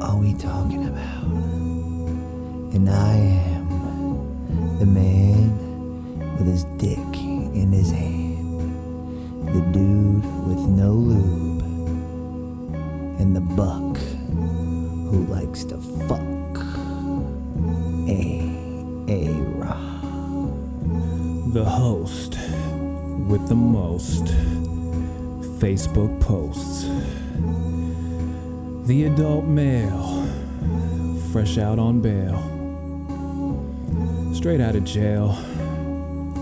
are we talking about? And I am the man with his dick in his hand, the dude with no lube, and the buck who likes to fuck. A-Rah. The host with the most Facebook posts. The adult male, fresh out on bail. Straight out of jail,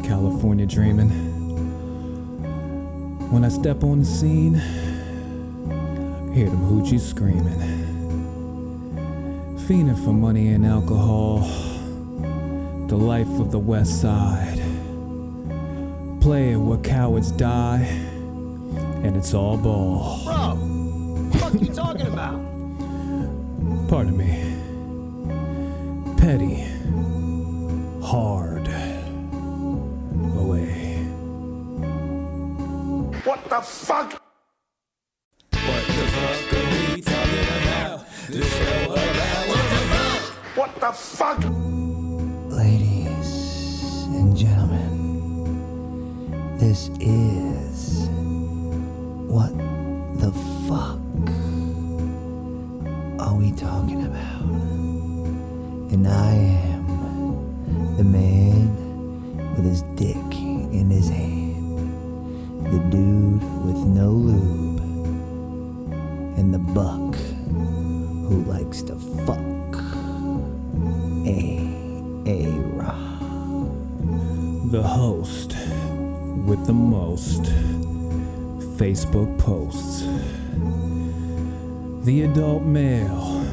California dreaming. When I step on the scene, hear them hoochies screaming. Fiending for money and alcohol, the life of the West Side. Play it where cowards die, and it's all ball. Bro, what you talking about? Pardon me. Petty, hard, away. What the fuck? What the fuck are we talking about? This show about what the fuck? What the fuck? Ladies and gentlemen, this is What the Fuck Are We Talking About? And I am the man with his dick in his hand, the dude with no lube, and the buck who likes to fuck. A-Rah. The host with the most Facebook posts. The adult male,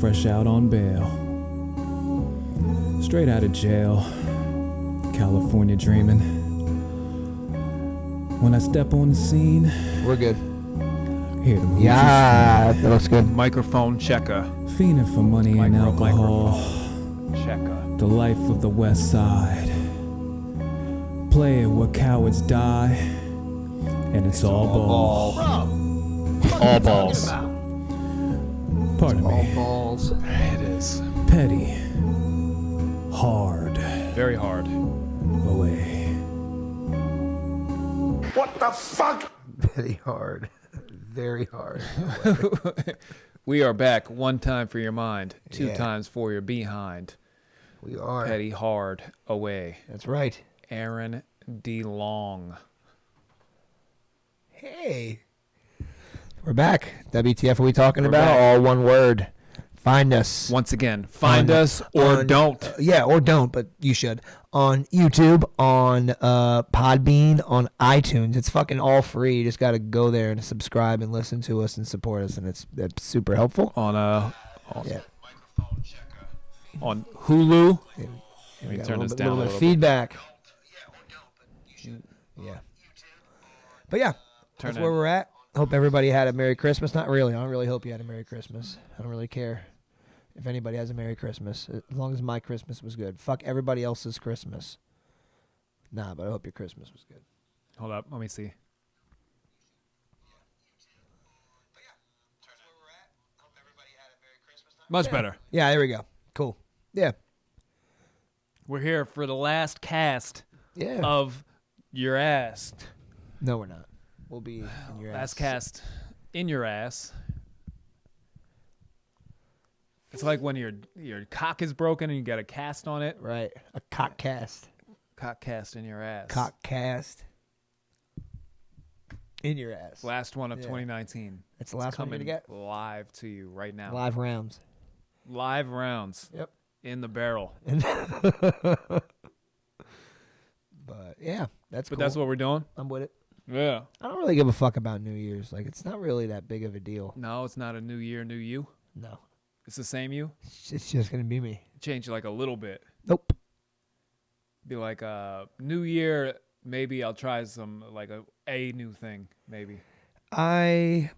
fresh out on bail. Straight out of jail, California dreaming. When I step on the scene, We're good. hear them hoochies Yeah, that looks good. Microphone checker. screaming. Fiending for money and alcohol. Microphone checker. The life of the West Side. Play it where cowards die, and it's all ball. All balls. Pardon All me. balls. It is. Petty, hard, Very hard. away. What the fuck? Very hard. Very hard. We are back. One time for your mind, two Yeah. times for your behind. We are. Petty hard away. That's right. Aaron D. Long. Hey. We're back. WTF are we talking We're about? back. All one word. Find us. Once again, find On- us or on- don't. Yeah, or don't, but you should. On YouTube, on Podbean, on iTunes. It's fucking all free. You just got to go there and subscribe and listen to us and support us, and that's super helpful. On Yeah. on Hulu. We Let me got turn a this little bit, down a little bit little of bit. feedback. Yeah. But yeah, Turn that's it. where we're at. Hope everybody had a Merry Christmas. Not really. I don't really hope you had a Merry Christmas. I don't really care if anybody has a Merry Christmas. As long as my Christmas was good. Fuck everybody else's Christmas. Nah, but I hope your Christmas was good. Hold up. Let me see. Much better. Yeah, there we go. Cool. Yeah. We're here for the last cast Yeah. of Your Ass. No, we're not. We'll be in your ass. Last cast in your ass. It's like when your cock is broken and you got a cast on it. Right. A cock cast. Cock cast in your ass. Cock cast. In your ass. Last one of Yeah. 2019. That's the last one you're Coming going to get. live to you right now. Live rounds. Live rounds Yep. in the barrel. But yeah, that's But cool. that's what we're doing. I'm with it. Yeah. I don't really give a fuck about New Year's. Like, it's not really that big of a deal. No, it's not a new year, new you. No. It's the same you. It's just going to be me. Change like a little bit. Nope. Be like new year. Maybe I'll try some like a new thing. Maybe. I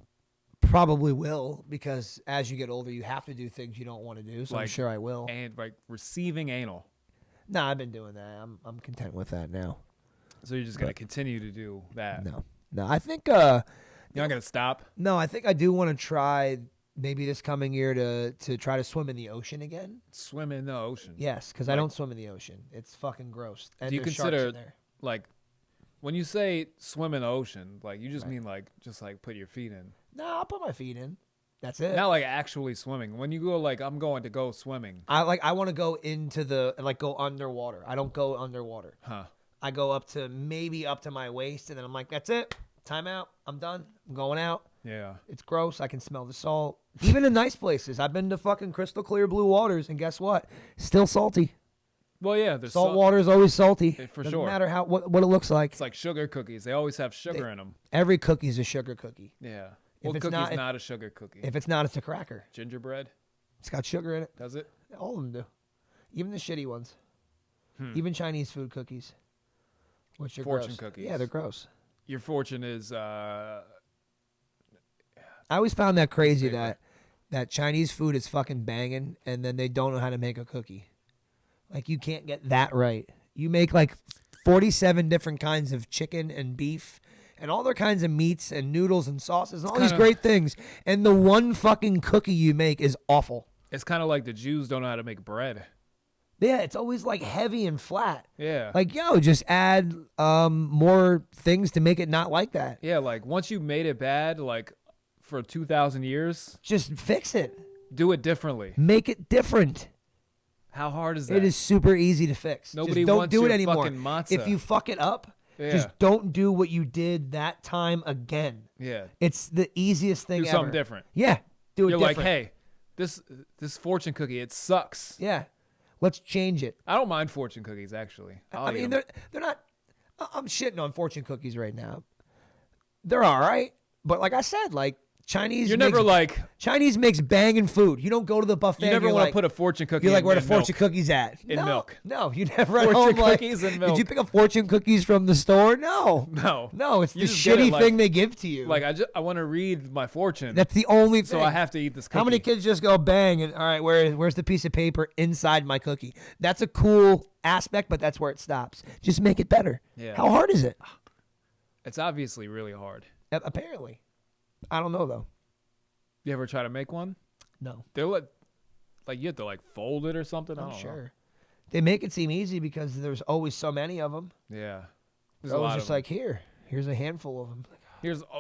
probably will, because as you get older, you have to do things you don't want to do. So I'm Like- sure I will. And like receiving anal. Nah, I've been doing that. I'm content with that now. So you're just gonna continue to do that. No. I think You're not gonna stop. no, I think I do want to try maybe this coming year to try to swim in the ocean again. Swim in the ocean. Yes, because I don't swim in the ocean. It's fucking gross. And Do you there's sharks consider in there. like when you say swim in the ocean, like you just mean like just like put your feet in? No, I'll put my feet in. That's it. Not like actually swimming. When you go like I'm going to go swimming. I want to go into go underwater. I don't go underwater. Huh. I go up to my waist, and then I'm like, that's it. Time out. I'm done. I'm going out. Yeah. It's gross. I can smell the salt. Even in nice places. I've been to fucking crystal clear blue waters, and guess what? Still salty. Well, yeah, there's Salt water is always salty. For Doesn't sure. matter what it looks like. It's like sugar cookies. They always have sugar in them. Every cookie's a sugar cookie. Yeah. If What it's cookie's not- not a sugar cookie? If it's not, it's a cracker. Gingerbread? It's got sugar in it. Does it? All of them do. Even the shitty ones. Even Chinese food cookies. Which are Fortune gross. cookies. Yeah, they're gross. Your fortune is I always found that crazy Favorite. that Chinese food is fucking banging, and then they don't know how to make a cookie. Like, you can't get that right. You make like 47 different kinds of chicken and beef and all their kinds of meats and noodles and sauces and all these great things, and the one fucking cookie you make is awful. it's kind of like the Jews don't know how to make bread. Yeah, it's always like heavy and flat. Yeah. Like, yo, just add more things to make it not like that. Yeah, like once you made it bad, like for 2,000 years, Just fix it. do it differently. Make it different. How hard is that? It is super easy to fix. Nobody just don't wants do it your anymore. fucking matzah. If you fuck it up, Yeah. just don't do what you did that time again. Yeah. It's the easiest thing Do ever. something different. Yeah, do it You're different. like, hey, this fortune cookie, it sucks. Yeah, let's change it. I don't mind fortune cookies actually. I mean, they're not. I'm shitting on fortune cookies right now. They're all right, but like I said, like Chinese. You're never like Chinese makes banging food. You don't go to the buffet. you never want want to put a fortune cookie. You're like, in, where the in fortune milk. cookies at? In No, milk. No, you never at Fortune home like, cookies and Did milk. you pick up fortune cookies from the store? No. No, It's You the just get it shitty like- thing they give to you. Like I want to read my fortune. That's the only thing. so I have to eat this cookie. How many kids just go bang and all right, where's the piece of paper inside my cookie? That's a cool aspect, but that's where it stops. Just make it better. Yeah. How hard is it? It's obviously really hard. Apparently. I don't know though. You ever try to make one? No. They're like you have to like fold it or something. I I'm don't sure. They make it seem easy because there's always so many of them. know. Yeah. There's There's a lot always of just them. like, here's a handful of them.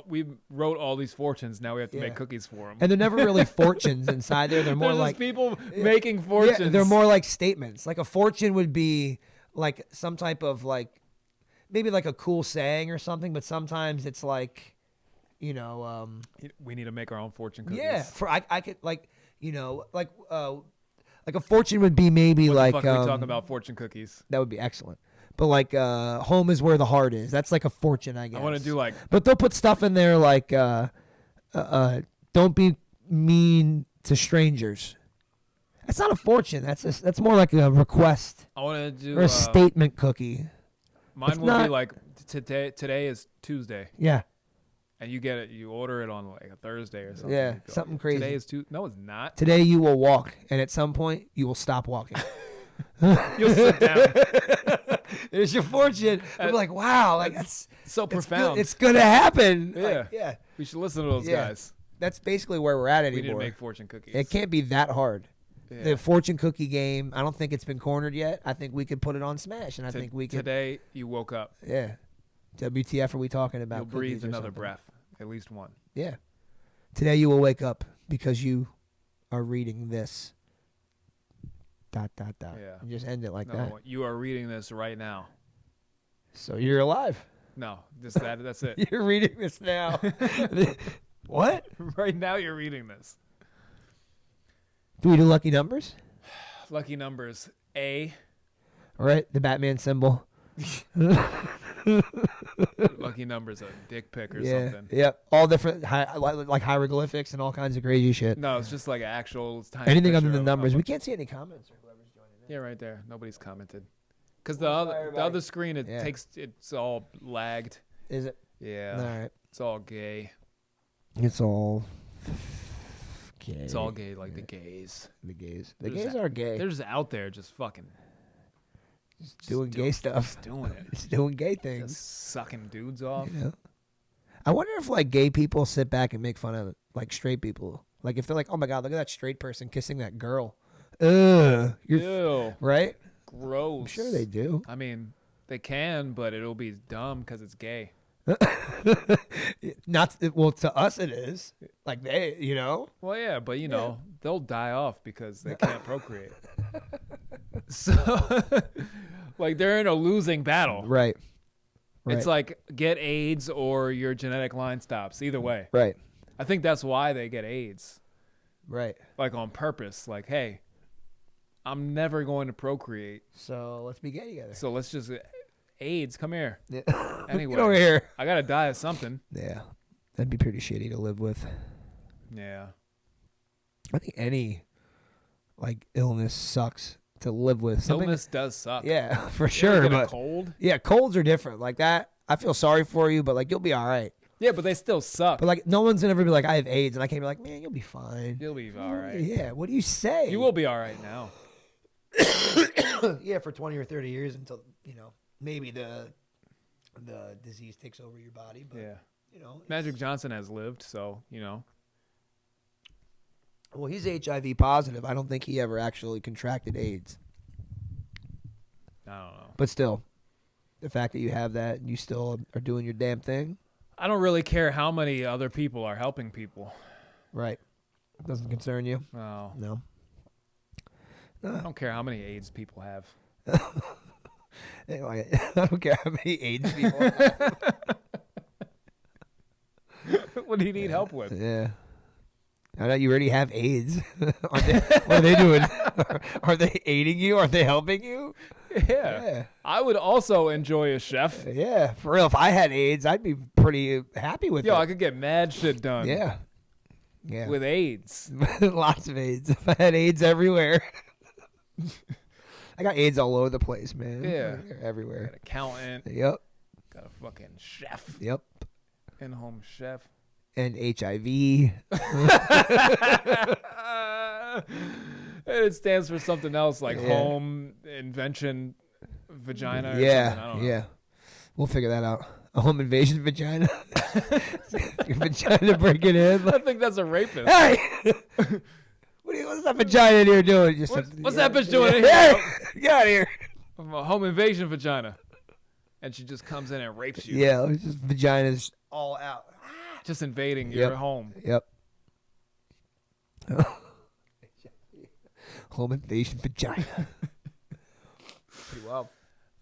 We wrote all these fortunes. Now we have to Yeah. make cookies for them. And they're never really fortunes inside there. They're more There's like just people making fortunes. Yeah, they're more like statements. Like a fortune would be like some type of like maybe like a cool saying or something, but sometimes it's like, you know, We need to make our own fortune cookies. yeah. For I could like, you know, like a fortune would be maybe What like the fuck are we talking about fortune cookies? that would be excellent. But like home is where the heart is. That's like a fortune, I guess. I want to do like But they'll put stuff in there like don't be mean to strangers. That's not a fortune. That's more like a request I want to do or a statement cookie. mine it's would not- be like today is Tuesday Yeah. and you order it on like a Thursday or something. Yeah, You go, something crazy. Today is No, it's not. Today you will walk, and at some point you will stop walking. You'll sit down. There's your fortune. I'm like, wow, like that's So it's profound. good. It's gonna happen. Yeah. Like, yeah. We should listen to those Yeah. guys. That's basically where we're at We need to anymore. make fortune cookies. It can't be that hard. Yeah. The fortune cookie game, I don't think it's been cornered yet. I think we could put it on Smash, and I think we could. Today you woke up. Yeah. WTF are we talking about? You'll breathe cookies or another something? breath, at least one. Yeah. Today you will wake up because you are reading this. ... Yeah. And just end it like No, that. you are reading this right now. So you're alive. No, just that. That's it. You're reading this now. What? Right now you're reading this. Do we do lucky numbers? Lucky numbers A. All right, the Batman symbol. Lucky numbers a dick pic or Yeah, something. yep. All different, like hieroglyphics and all kinds of crazy shit. No, it's just like an actual tiny Anything other picture than of numbers. a- We can't see any comments or whoever's joining in. Yeah, right there. Nobody's commented. Because Well, the everybody. other screen, Yeah. it's all lagged. Is it? Yeah. All right. It's all gay. It's all gay. It's all gay, like the gays. The gays. The They're gays just- are gay. They're just out there just fucking Just doing gay stuff. Just doing it. Just doing gay Just things. sucking dudes off. You know? I wonder if like gay people sit back and make fun of like straight people. Like if they're like, oh my god, look at that straight person kissing that girl. Ugh. Ew. Right? Gross. I'm sure they do. I mean, they can, but it'll be dumb because it's gay. Not well, to us it is. Like they, you know. Well, yeah, but you know, they'll die off because they can't procreate. So, like, they're in a losing battle. Right. It's like get AIDS or your genetic line stops. Either way. Right. I think that's why they get AIDS. Right. Like on purpose. Like, hey, I'm never going to procreate. So let's be gay together. So let's just AIDS, come here. Yeah. Anyway, Get over here. I gotta die of something. Yeah. That'd be pretty shitty to live with. Yeah. I think any like illness sucks to live with. Something, Illness does suck. yeah, for You sure. ever get a But cold? yeah, colds are different. Like that, I feel sorry for you, but like you'll be all right. Yeah, but they still suck. But like no one's gonna ever be like, I have AIDS, and I can't be like, man, you'll be fine. You'll be all right. Yeah. What do you say? You will be all right now. Yeah, for 20 or 30 years until maybe the disease takes over your body. But Magic Johnson has lived, so Well, he's HIV positive. I don't think he ever actually contracted AIDS. I don't know. But still, the fact that you have that and you still are doing your damn thing. I don't really care how many other people are helping people. Right. Doesn't concern you? No. No. I don't care how many AIDS people have. Anyway, I don't care how many AIDS people have. What do you need help with? Yeah. I know you already have AIDS. What are they doing? Are they aiding you? Are they helping you? Yeah. I would also enjoy a chef. Yeah, for real. If I had AIDS, I'd be pretty happy with it. I could get mad shit done. Yeah. Yeah. With AIDS. Lots of AIDS. If I had AIDS everywhere. I got AIDS all over the place, man. Yeah. They're everywhere. Got an accountant. Yep. Got a fucking chef. Yep. In-home chef. And HIV. It stands for something else like home invention vagina. Or Yeah. something. I don't know. Yeah. We'll figure that out. A home invasion vagina. Your vagina breaking in. I think that's a rapist. Hey! What's that vagina in here doing? Just What's that bitch doing in Hey! here? Get out of here. I'm a home invasion vagina. And she just comes in and rapes you. Yeah, it's just vaginas all out. Just invading your home. Yep. Home invasion vagina. Pretty wild.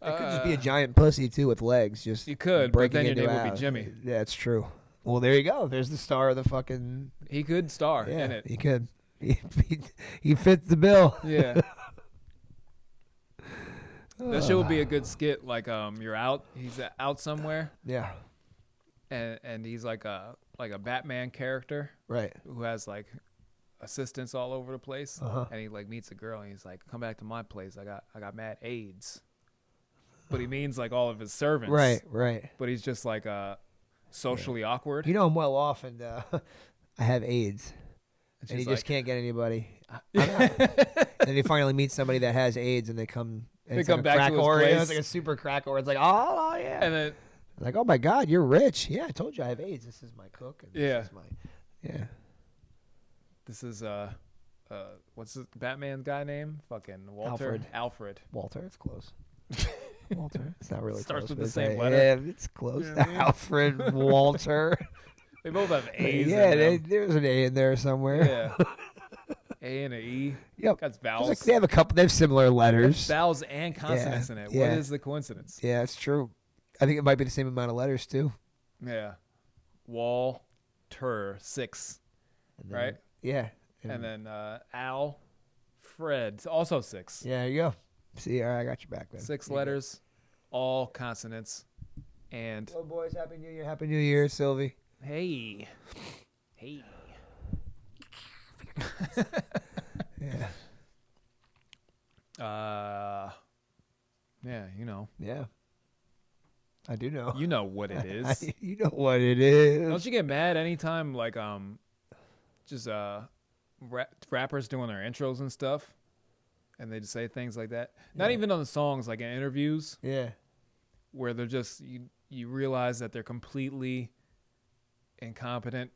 It could just be a giant pussy too with legs. Just You could, but breaking then your into name a would be house. Jimmy. Yeah, it's true. Well, there you go. There's the star of the fucking. He could star Yeah, in it. he could. He fits the bill. Yeah. That shit would be a good skit. Like, you're out. He's out somewhere, Yeah. and he's like a Batman character Right. who has like assistants all over the place, Uh-huh. and he like meets a girl, and he's like, "Come back to my place. I got mad AIDS," but he means like all of his servants. Right. Right. But he's just like socially awkward. You know I'm well off, and I have AIDS, and he she's just like- can't get anybody. And he finally meets somebody that has AIDS, and they come. And They it's come like a back to crack his whore, place. It's like a super crack whore. It's like, oh yeah. And then Like, oh my God, you're rich. Yeah, I told you I have AIDS. This is my cook. And Yeah. This is my, yeah. this is what's the Batman guy name? Fucking Walter. Alfred. Walter, it's close. Walter, it's not really Starts close. with but the it's same like, letter. Yeah, it's close. You know what I mean? Alfred Walter. They both have A's. Yeah, in them. there's an A in there somewhere. Yeah. A and a E. Yep. That's It's vowels. like they have a couple. They have similar letters. Vowels and consonants in it. yeah. What is the coincidence? Yeah, it's true. I think it might be the same amount of letters too. Yeah. Walter 6. And then- Right? Yeah. And then Al Fred also 6. Yeah, there you go. See, all right, I got you back then. 6 There you go. letters, all consonants, and Hello, boys. Happy New Year. Happy New Year, Sylvie. hey. Yeah. Yeah, you know. Yeah. I do know. You know what it is. You know what it is. Don't you get mad anytime like just rappers doing their intros and stuff and they just say things like that? Not even on the songs, like in interviews Yeah. where they're just you realize that they're completely incompetent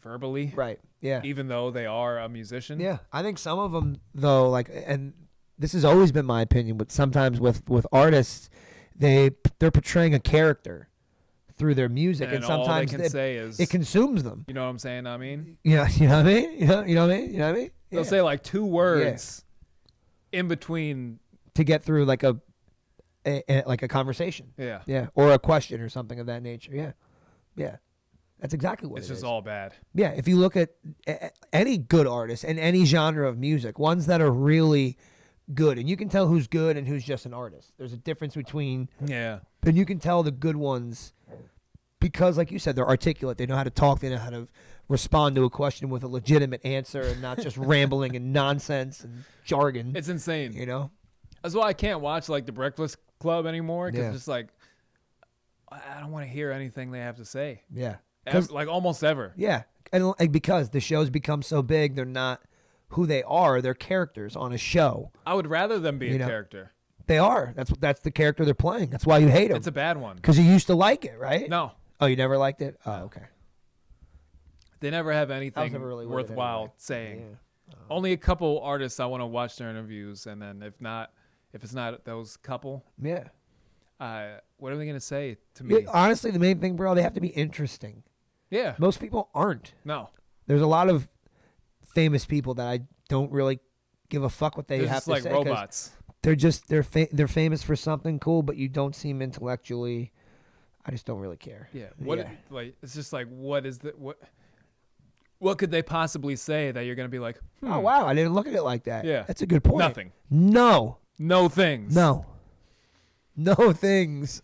verbally, Right. Yeah. even though they are a musician. Yeah. I think some of them though, like, and this has always been my opinion, but sometimes with artists, they're portraying a character through their music, and all they sometimes can say is, it consumes them. you know what I'm saying? I mean, Yeah. You know what I mean? You know what I mean? You know what I mean? they'll Yeah. say like 2 words in between. To get through like a like a conversation. Yeah. Yeah. Or a question or something of that nature. Yeah. Yeah. That's exactly what It's it just is. all bad. Yeah, if you look at any good artist in any genre of music, ones that are really good, and you can tell who's good and who's just an artist. There's a difference between, Yeah. and you can tell the good ones because, like you said, they're articulate. They know how to talk. They know how to respond to a question with a legitimate answer and not just rambling and nonsense and jargon. It's insane. You know? That's why I can't watch like The Breakfast Club anymore, because Yeah. it's just like, I don't want to hear anything they have to say. Yeah. Like almost ever. Yeah, and like, because the shows become so big, they're not who they are. They're characters on a show. I would rather them be You a know, character. They are. That's the character they're playing. That's why you hate them. It's a bad one. Because you used to like it, right? No, Oh, you never liked it? Oh, okay. they never have anything never really with it worthwhile anyway. saying. Yeah. Only a couple artists I want to watch their interviews, and then if it's not those couple, Yeah. what are they gonna say to me? Honestly, the main thing, bro, they have to be interesting. Yeah. Most people aren't. No. There's a lot of famous people that I don't really give a fuck what they They're have just to like say. 'Cause robots. they're just they're famous for something cool, but you don't seem intellectually. I just don't really care. Yeah. Yeah. Like it's just like what is the what could they possibly say that you're gonna be like, Oh wow, I didn't look at it like that. Yeah. That's a good point. Nothing. No. No things. No. No things.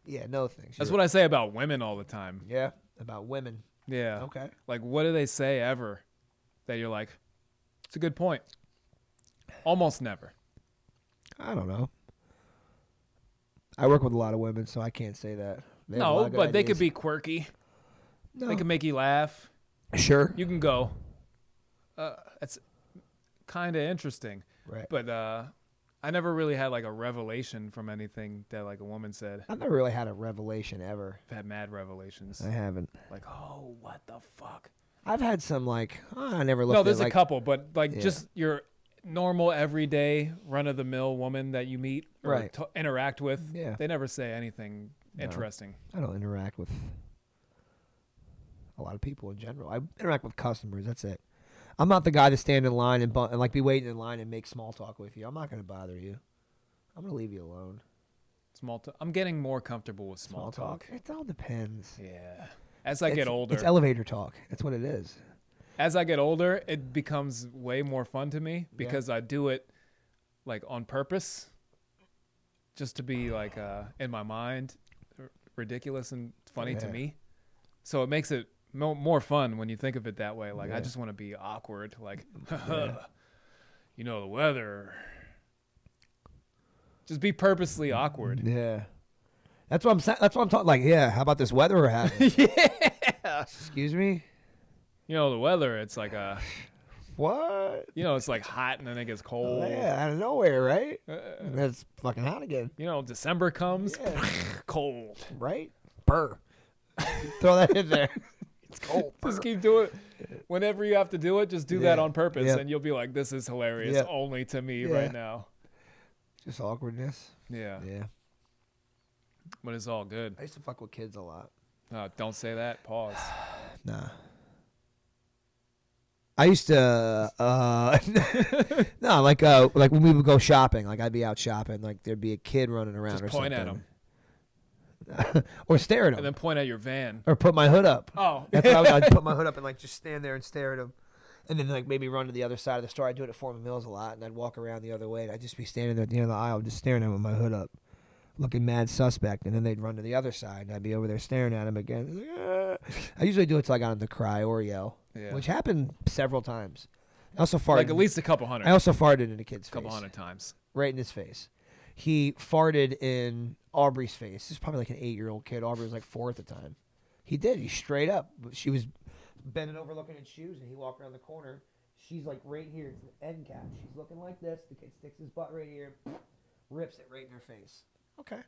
Yeah, no things. That's what I say about women all the time. Yeah, about women. Yeah. Okay. Like, what do they say ever that you're like, it's a good point? Almost never. I don't know. I work with a lot of women, so I can't say that. They have a lot No, of good but they could ideas. be quirky. No. They can make you laugh. Sure. You can go, it's kind of interesting. Right. But I never really had like a revelation from anything that like a woman said. I've never really had a revelation ever. I've had mad revelations. I haven't. Like, oh, what the fuck? I've had some like, I never looked No, at there's like, a couple, but like Yeah. just your normal, everyday, run-of-the-mill woman that you meet or Right. interact with. Yeah. They never say anything interesting. I don't interact with a lot of people in general. I interact with customers. That's it. I'm not the guy to stand in line and like be waiting in line and make small talk with you. I'm not going to bother you. I'm going to leave you alone. Small talk. I'm getting more comfortable with small talk. It all depends. Yeah. As I get older, It's elevator talk. That's what it is. as I get older, it becomes way more fun to me because I do it like on purpose, just to be like in my mind, ridiculous and funny to Yeah. me. So it makes it more fun when you think of it that way. Like I just want to be awkward. Like, you know the weather. Just be purposely awkward. Yeah. That's what I'm saying. That's what I'm talking. Like, yeah. How about this weather we're having? Yeah. Excuse me. You know the weather. It's like What? it's like hot and then it gets cold. Yeah, out of nowhere, right? That's fucking hot again, December comes, Yeah. cold. right? Burr. Throw that in there. It's cold. Just keep doing it. Whenever you have to do it, just do that Yeah. on purpose, Yep. and you'll be like, "This is hilarious Yep. only to me Yeah. right now." Just awkwardness. Yeah, Yeah. but it's all good. I used to fuck with kids a lot. Don't say that. Pause. Nah. I used to no, like when we would go shopping, like I'd be out shopping, like there'd be a kid running around Just or point something. at him, or stare at him. and then point at your van. Or put my hood up. Oh, That's what I'd put my hood up and like just stand there and stare at him. And then like maybe run to the other side of the store. I'd do it at Foreman Mills a lot, and I'd walk around the other way, and I'd just be standing there at the end of the aisle, just staring at him with my hood up, looking mad suspect. And then they'd run to the other side, and I'd be over there staring at him again. Like, "Ah." I usually do it till I got him to cry or yell, Yeah. which happened several times. I also farted. like at least a couple hundred. I also farted in a kid's couple face, hundred times. right in his face. He farted in Aubrey's face. This is probably like an 8-year-old kid. Aubrey was like 4 at the time. He did. He straight up. She was bending over looking at shoes, and he walked around the corner. She's like right here. It's an end cap. She's looking like this. The kid sticks his butt right here, rips it right in her face. Okay.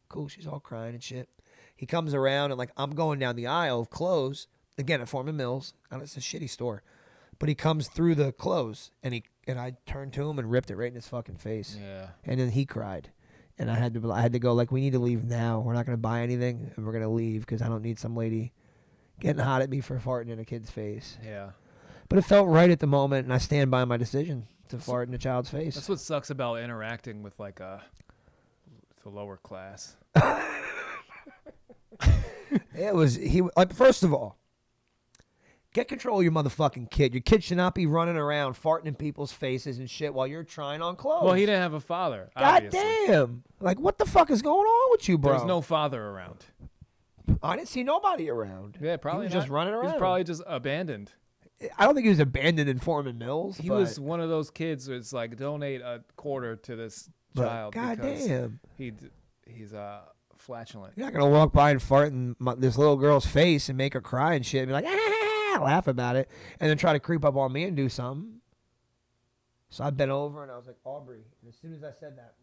Cool. She's all crying and shit. He comes around, and like I'm going down the aisle of clothes. again at Foreman Mills. And it's a shitty store, but he comes through the clothes, and I turned to him and ripped it right in his fucking face. Yeah. And then he cried, and I had to go like, we need to leave now. We're not gonna buy anything, and we're gonna leave because I don't need some lady getting hot at me for farting in a kid's face. Yeah. But it felt right at the moment, and I stand by my decision to fart in a child's face. That's what sucks about interacting with like the lower class. First of all, get control of your motherfucking kid. Your kid should not be running around farting in people's faces and shit while you're trying on clothes. Well, he didn't have a father. God Obviously. damn. Like, what the fuck is going on with you, bro? There's no father around. I didn't see nobody around. Yeah, probably He was not. just running around. He was probably just abandoned. I don't think he was abandoned in Foreman Mills. He was one of those kids that's like, donate a quarter to this child God because damn. he's flatulent. You're not going to walk by and fart in this little girl's face and make her cry and shit and be like, laugh about it, and then try to creep up on me and do something. So I bent over and I was like, Aubrey. And as soon as I said that,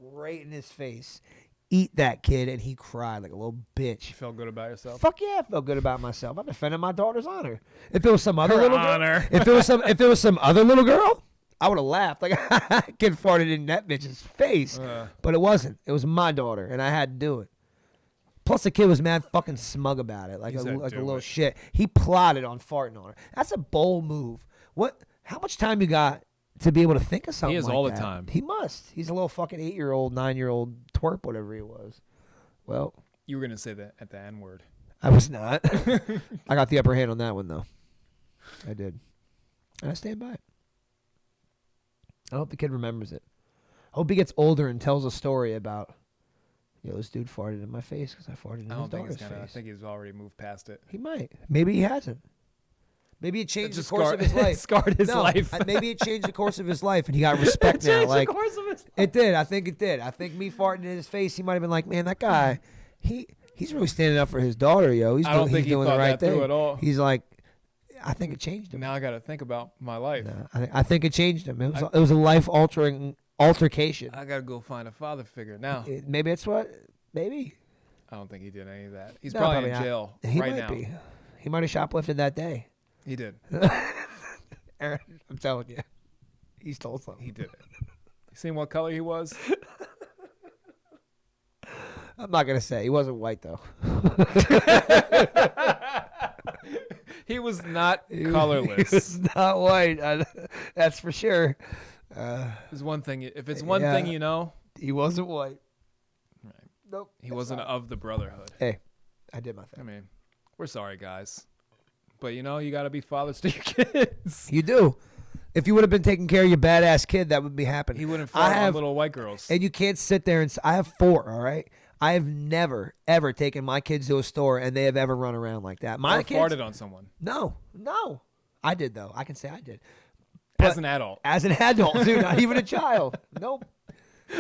right in his face, eat that kid, and he cried like a little bitch. You felt good about yourself? Fuck yeah, I felt good about myself. I defended my daughter's honor. If it was some other Her little honor. girl, if it was some other little girl, I would have laughed. Like, kid farted in that bitch's face. But it wasn't. It was my daughter, and I had to do it. Plus, the kid was mad fucking smug about it, like a little shit. He plotted on farting on her. That's a bold move. How much time you got to be able to think of something? He has like all that? the time. He must. He's a little fucking 8-year-old, 9-year-old twerp, whatever he was. Well, You were gonna say that at the N word. I was not. I got the upper hand on that one, though. I did, and I stand by it. I hope the kid remembers it. I hope he gets older and tells a story about, this dude farted in my face because I farted in his daughter's face. I think he's already moved past it. He might. Maybe he hasn't. Maybe it changed the just course of his life. Scarred his life. Maybe it changed the course of his life, and he got respect now. Like, the course of his life. it did. I think it did. I think me farting in his face, he might have been like, man, that guy, he's really standing up for his daughter, yo. I don't think he doing thought the right that through thing at all. He's like, I think it changed him. Now I got to think about my life. No, I think it changed him. It was a life-altering altercation. I got to go find a father figure now. Maybe it's what. Maybe. I don't think he did any of that. He's No, probably in not. jail He right might now. be. He might have shoplifted that day. He did. Aaron, I'm telling you, he stole something. He did it. You seen what color he was? I'm not gonna say he wasn't white though. He was not colorless. He was not white. That's for sure. It's one thing. If it's one thing you know, he wasn't white. right. Nope. He wasn't of the brotherhood. Hey, I did my I thing. mean, we're sorry, guys. But, you got to be fathers to your kids. You do. If you would have been taking care of your badass kid, that would be happening. He wouldn't fart on little white girls. And you can't sit there and I have 4, all right? I have never, ever taken my kids to a store and they have ever run around like that. My or kids, farted on someone. No. I did, though. I can say I did. As an adult. As an adult, dude, not even a child. Nope.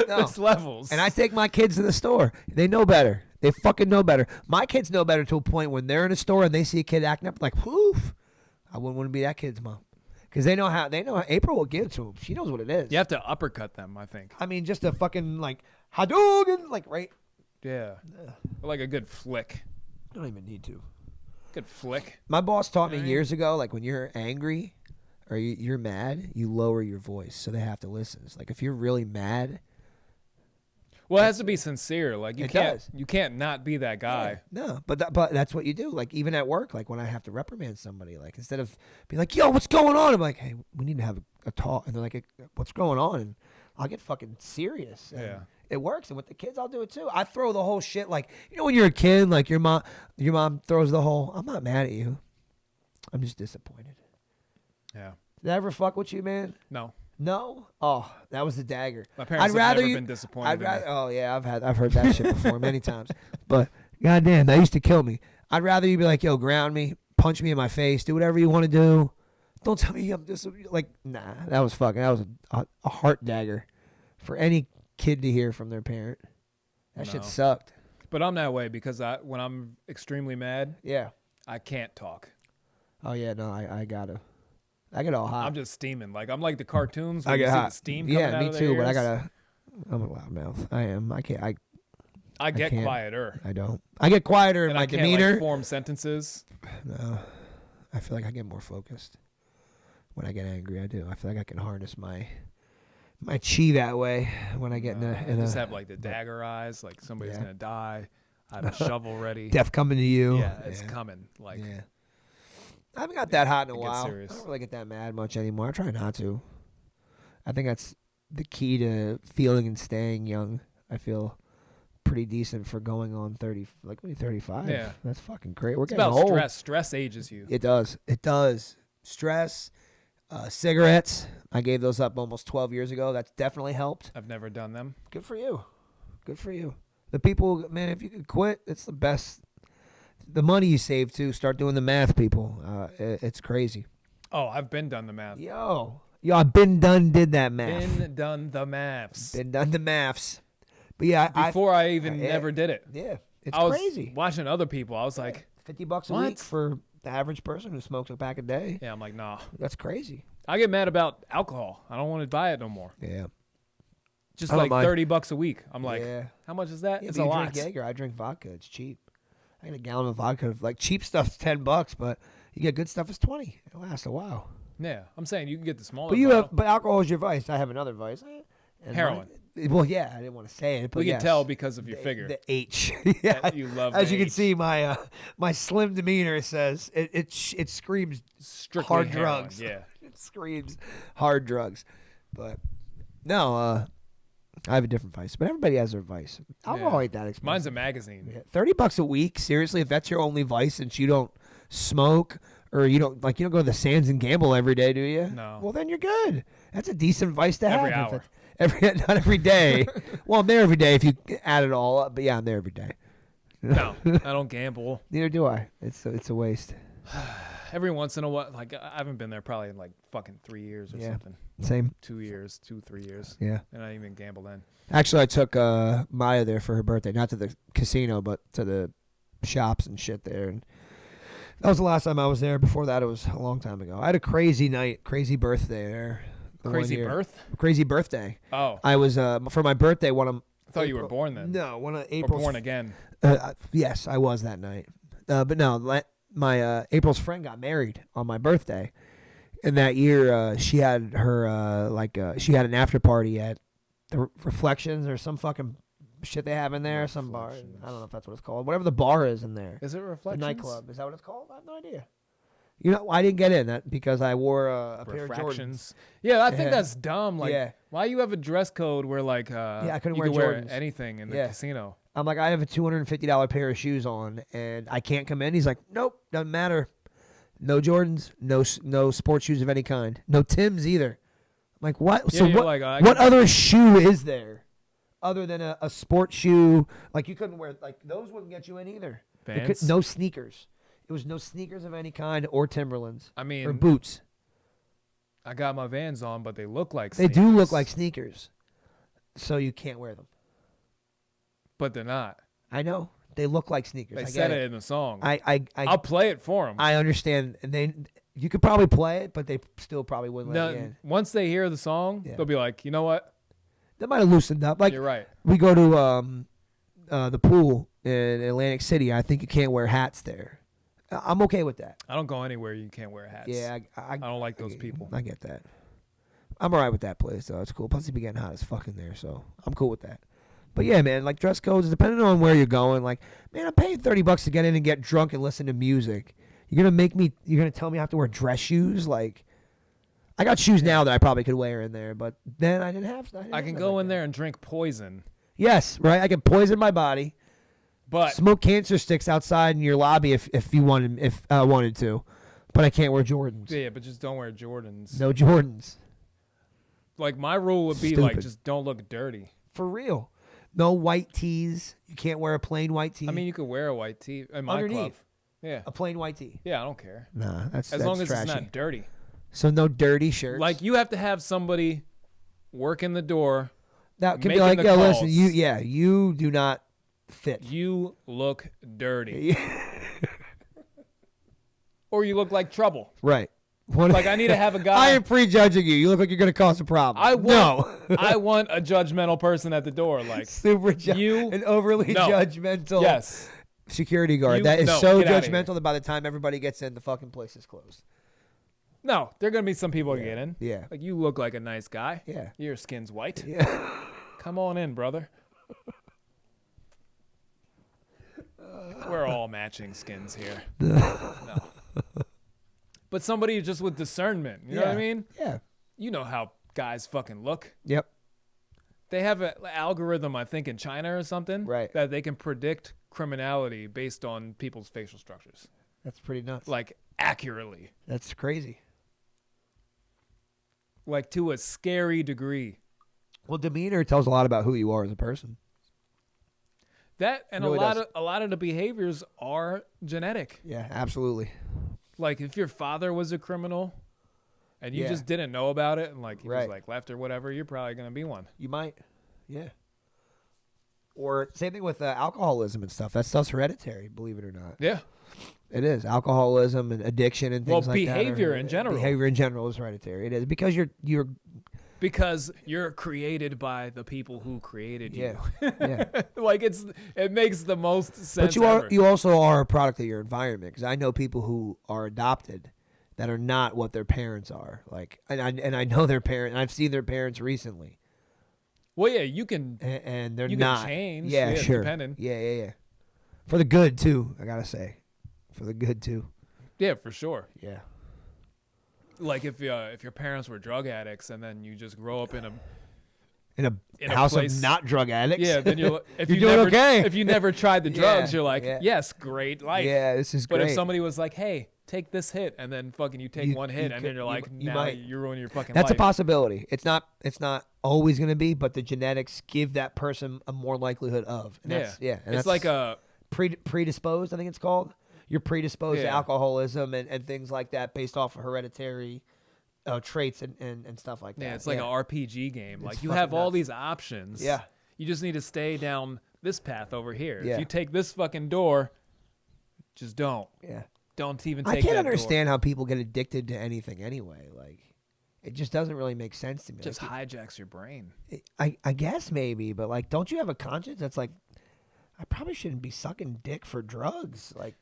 No. There's levels. And I take my kids to the store. They know better. They fucking know better. My kids know better to a point when they're in a store and they see a kid acting up like, woof. I wouldn't want to be that kid's mom. Because they know how April will give it to them. She knows what it is. You have to uppercut them, I think. I mean, just a fucking like Hadouken, like right. Yeah. Or like a good flick. I don't even need to. Good flick. My boss taught me years ago, like when you're angry or you're mad, you lower your voice so they have to listen. It's like if you're really mad. Well, it has to be sincere. Like It does. you can't not be that guy. No, but that's what you do. Like even at work, like when I have to reprimand somebody, like instead of being like, "Yo, what's going on?" I'm like, "Hey, we need to have a talk." And they're like, "What's going on?" And I'll get fucking serious. And Yeah. it works. And with the kids, I'll do it too. I throw the whole shit. Like when you're a kid, like your mom throws the whole. I'm not mad at you. I'm just disappointed. Yeah. Did I ever fuck with you, man? No. No. Oh, that was the dagger. My parents have never been disappointed in me. Oh yeah, I've heard that shit before many times. But goddamn, that used to kill me. I'd rather you be like, yo, ground me, punch me in my face, do whatever you want to do. Don't tell me I'm just like, nah. That was a heart dagger for any kid to hear from their parent. That shit sucked. But I'm that way because when I'm extremely mad, Yeah. I can't talk. Oh yeah, no, I gotta. I get all hot. I'm just steaming. Like I'm like the cartoons where I you get see hot. the steam coming out me of too. their But ears. I'm a loudmouth. I am. I can't. I get can't. quieter. I don't. I get quieter in And my I can't, demeanor. like, form sentences. No, I feel like I get more focused when I get angry. I do. I feel like I can harness my chi that way when I get in I a just have like the dagger eyes, like somebody's Yeah. gonna die. I have a shovel ready. death coming to you. Yeah, it's coming. Like, Yeah. I haven't got that hot in a it gets while. serious. I don't really get that mad much anymore. I try not to. I think that's the key to feeling and staying young. I feel pretty decent for going on 30, like 35. Yeah. That's fucking great. We're it's getting about old. stress. Stress ages you. It does. It does. Stress, cigarettes. I gave those up almost 12 years ago. That's definitely helped. I've never done them. Good for you. Good for you. The people, man, if you could quit, it's the best. The money you save, too. Start doing the math, people. It's crazy. Oh, I've been done the math. Yo, I've been done, did that math. Been done the maths. Been done the maths. But yeah, Before I even yeah. never did it. Yeah, it's I was crazy. watching other people. I was like, $50 a What? week for the average person who smokes a pack a day. yeah, I'm like, nah. That's crazy. I get mad about alcohol. I don't want to buy it no more. Yeah. Just I don't like mind. $30 a week. I'm like, yeah. how much is that? Yeah, It's but a you lot. drink Jaeger. I drink vodka. It's cheap. I get a gallon of vodka. Like cheap stuff's $10, but you get good stuff is $20. It lasts a while. Yeah, I'm saying you can get the smaller. But bottle. but alcohol is your vice. I have another vice. And Heroin. Well, yeah, I didn't want to say it, but We can yes. tell because of your The- figure. The H. Yeah, That you love as the you can H. see, my my slim demeanor says it screams Strictly hard heroin, drugs. Yeah. It screams hard drugs. But no, I have a different vice. But everybody has their vice. Alcohol ain't that expensive. Mine's a magazine. Yeah, $30 a week. Seriously, if that's your only vice, since you don't smoke or you don't go to the Sands and gamble every day, do you? No. Well, then you're good. That's a decent vice to have. Every if hour. it's- not every day. Well, I'm there every day if you add it all up. But yeah, I'm there every day. No, I don't gamble. Neither do I. It's a waste. Every once in a while, like I haven't been there probably in like fucking 3 years or Yeah. something. Same. 2 years, 2-3 years. Yeah. And I didn't even gamble then. Actually, I took Maya there for her birthday, not to the casino, but to the shops and shit there. And that was the last time I was there. Before that, it was a long time ago. I had a crazy night, crazy birthday there. the one Crazy year. birth? Crazy birthday. Oh, I was for my birthday. I thought you were born then. No, one of Or April's. born again. Yes, I was that night. But no, my April's friend got married on my birthday, and that year she had her she had an after party at the Reflections or some fucking shit they have in there, some bar. I don't know if that's what it's called. Whatever the bar is in there. Is it The Reflections? nightclub. Is that what it's called? I have no idea. You know, I didn't get in that because I wore a pair of Jordans. Refractions. Yeah, I think Yeah. that's dumb. Like, Yeah. why you have a dress code where like I couldn't you wear could wear Jordans. anything in the Yeah. casino? I'm like, I have a $250 pair of shoes on, and I can't come in. He's like, nope, doesn't matter. No Jordans, no sports shoes of any kind, no Tims either. I'm like, what? Yeah, So you're what? like, I what can- other shoe is there, other than a sports shoe? Like you couldn't wear those wouldn't get you in either. Vans? No sneakers. It was no sneakers of any kind or Timberlands I mean, or boots. I got my Vans on, but they look like They do look sneakers, like sneakers, so you can't wear them. but they're not. I know they look like sneakers. They I said get it in the song. I'll play it for them. I understand, and you could probably play it, but they still probably wouldn't let you in. Once they hear the song, Yeah. they'll be like, you know what? They might have loosened up. Like You're right. we go to the pool in Atlantic City. I think you can't wear hats there. I'm okay with that. I don't go anywhere you can't wear hats. Yeah, I don't like those people. I get that. I'm all right with that place though. It's cool. Plus, it'd be getting hot as fuck in there, so I'm cool with that. But yeah, man, like dress codes, depending on where you're going. Like, man, I'm paying $30 to get in and get drunk and listen to music. You're gonna tell me I have to wear dress shoes? Like, I got shoes now that I probably could wear in there, but then I didn't have. I can go in there and drink poison, Yes, right. I can poison my body. but Smoke cancer sticks outside in your lobby if you wanted if I wanted to, but I can't wear Jordans. yeah, but just don't wear Jordans. No Jordans. Like my rule would be like Stupid. just don't look dirty. For real. No white tees. You can't wear a plain white tee. I mean, you could wear a white tee in my club. Underneath. Yeah, A plain white tee. yeah, I don't care Nah, that's as long as trashy. it's not dirty. So no dirty shirts. Like you have to have somebody work in the door. that can be making like, the yo, listen, calls. you do not fit. You look dirty, or you look like trouble. Right. Like, I need to have a guy. I am prejudging you. You look like you're going to cause a problem. I want a judgmental person at the door. Like, an overly judgmental yes. security guard. You- that is no, so get outta judgmental that by the time everybody gets in, the fucking place is closed. No, there are going to be some people who get in. Yeah. Like, you look like a nice guy. Yeah. Your skin's white. Yeah. Come on in, brother. We're all matching skins here. No. But somebody just with discernment. You know what I mean? Yeah. You know how guys fucking look. Yep. They have an algorithm, I think, in China or something. Right. That they can predict criminality based on people's facial structures. That's pretty nuts. Like, accurately. That's crazy. Like, to a scary degree. Well, demeanor tells a lot about who you are as a person. That and Really a lot of the behaviors are genetic. Yeah, absolutely. Like, if your father was a criminal and you just didn't know about it and, like, he was, like, left or whatever, you're probably going to be one. You might. Yeah. Or same thing with alcoholism and stuff. That stuff's hereditary, believe it or not. Yeah. It is. Alcoholism and addiction and things like that. Behavior in general. Behavior in general is hereditary. It is. Because you're Because you're created by the people who created you. Yeah. Like, it makes the most sense. But you also are a product of your environment. Because I know people who are adopted that are not what their parents are. Like, and I know their parents. And I've seen their parents recently. Well, yeah, you can. And they're you not. Can change. Yeah, sure. Depending. Yeah. For the good too. I gotta say, for the good too. Yeah, for sure. Yeah. Like, if your parents were drug addicts and then you just grow up in a a house place, of not drug addicts. Yeah, then you're doing okay. If you never tried the drugs, you're like, yes, great life. Yeah, this is great. But if somebody was like, hey, take this hit, and then fucking you take one hit, and then you're like, you're ruining your fucking life. That's a possibility. It's not always going to be, but the genetics give that person a more likelihood of. And and it's that's like a predisposed, I think it's called. You're predisposed to alcoholism and things like that based off of hereditary traits and stuff like that. Yeah, it's like an RPG game. Like, you have all these options. Yeah. You just need to stay down this path over here. Yeah. If you take this fucking door, just don't. Yeah. Don't even take that I can't door. understand how people get addicted to anything anyway. Like, it just doesn't really make sense to me. It just like, hijacks your brain. I guess maybe, but like, don't you have a conscience that's like, I probably shouldn't be sucking dick for drugs? Like,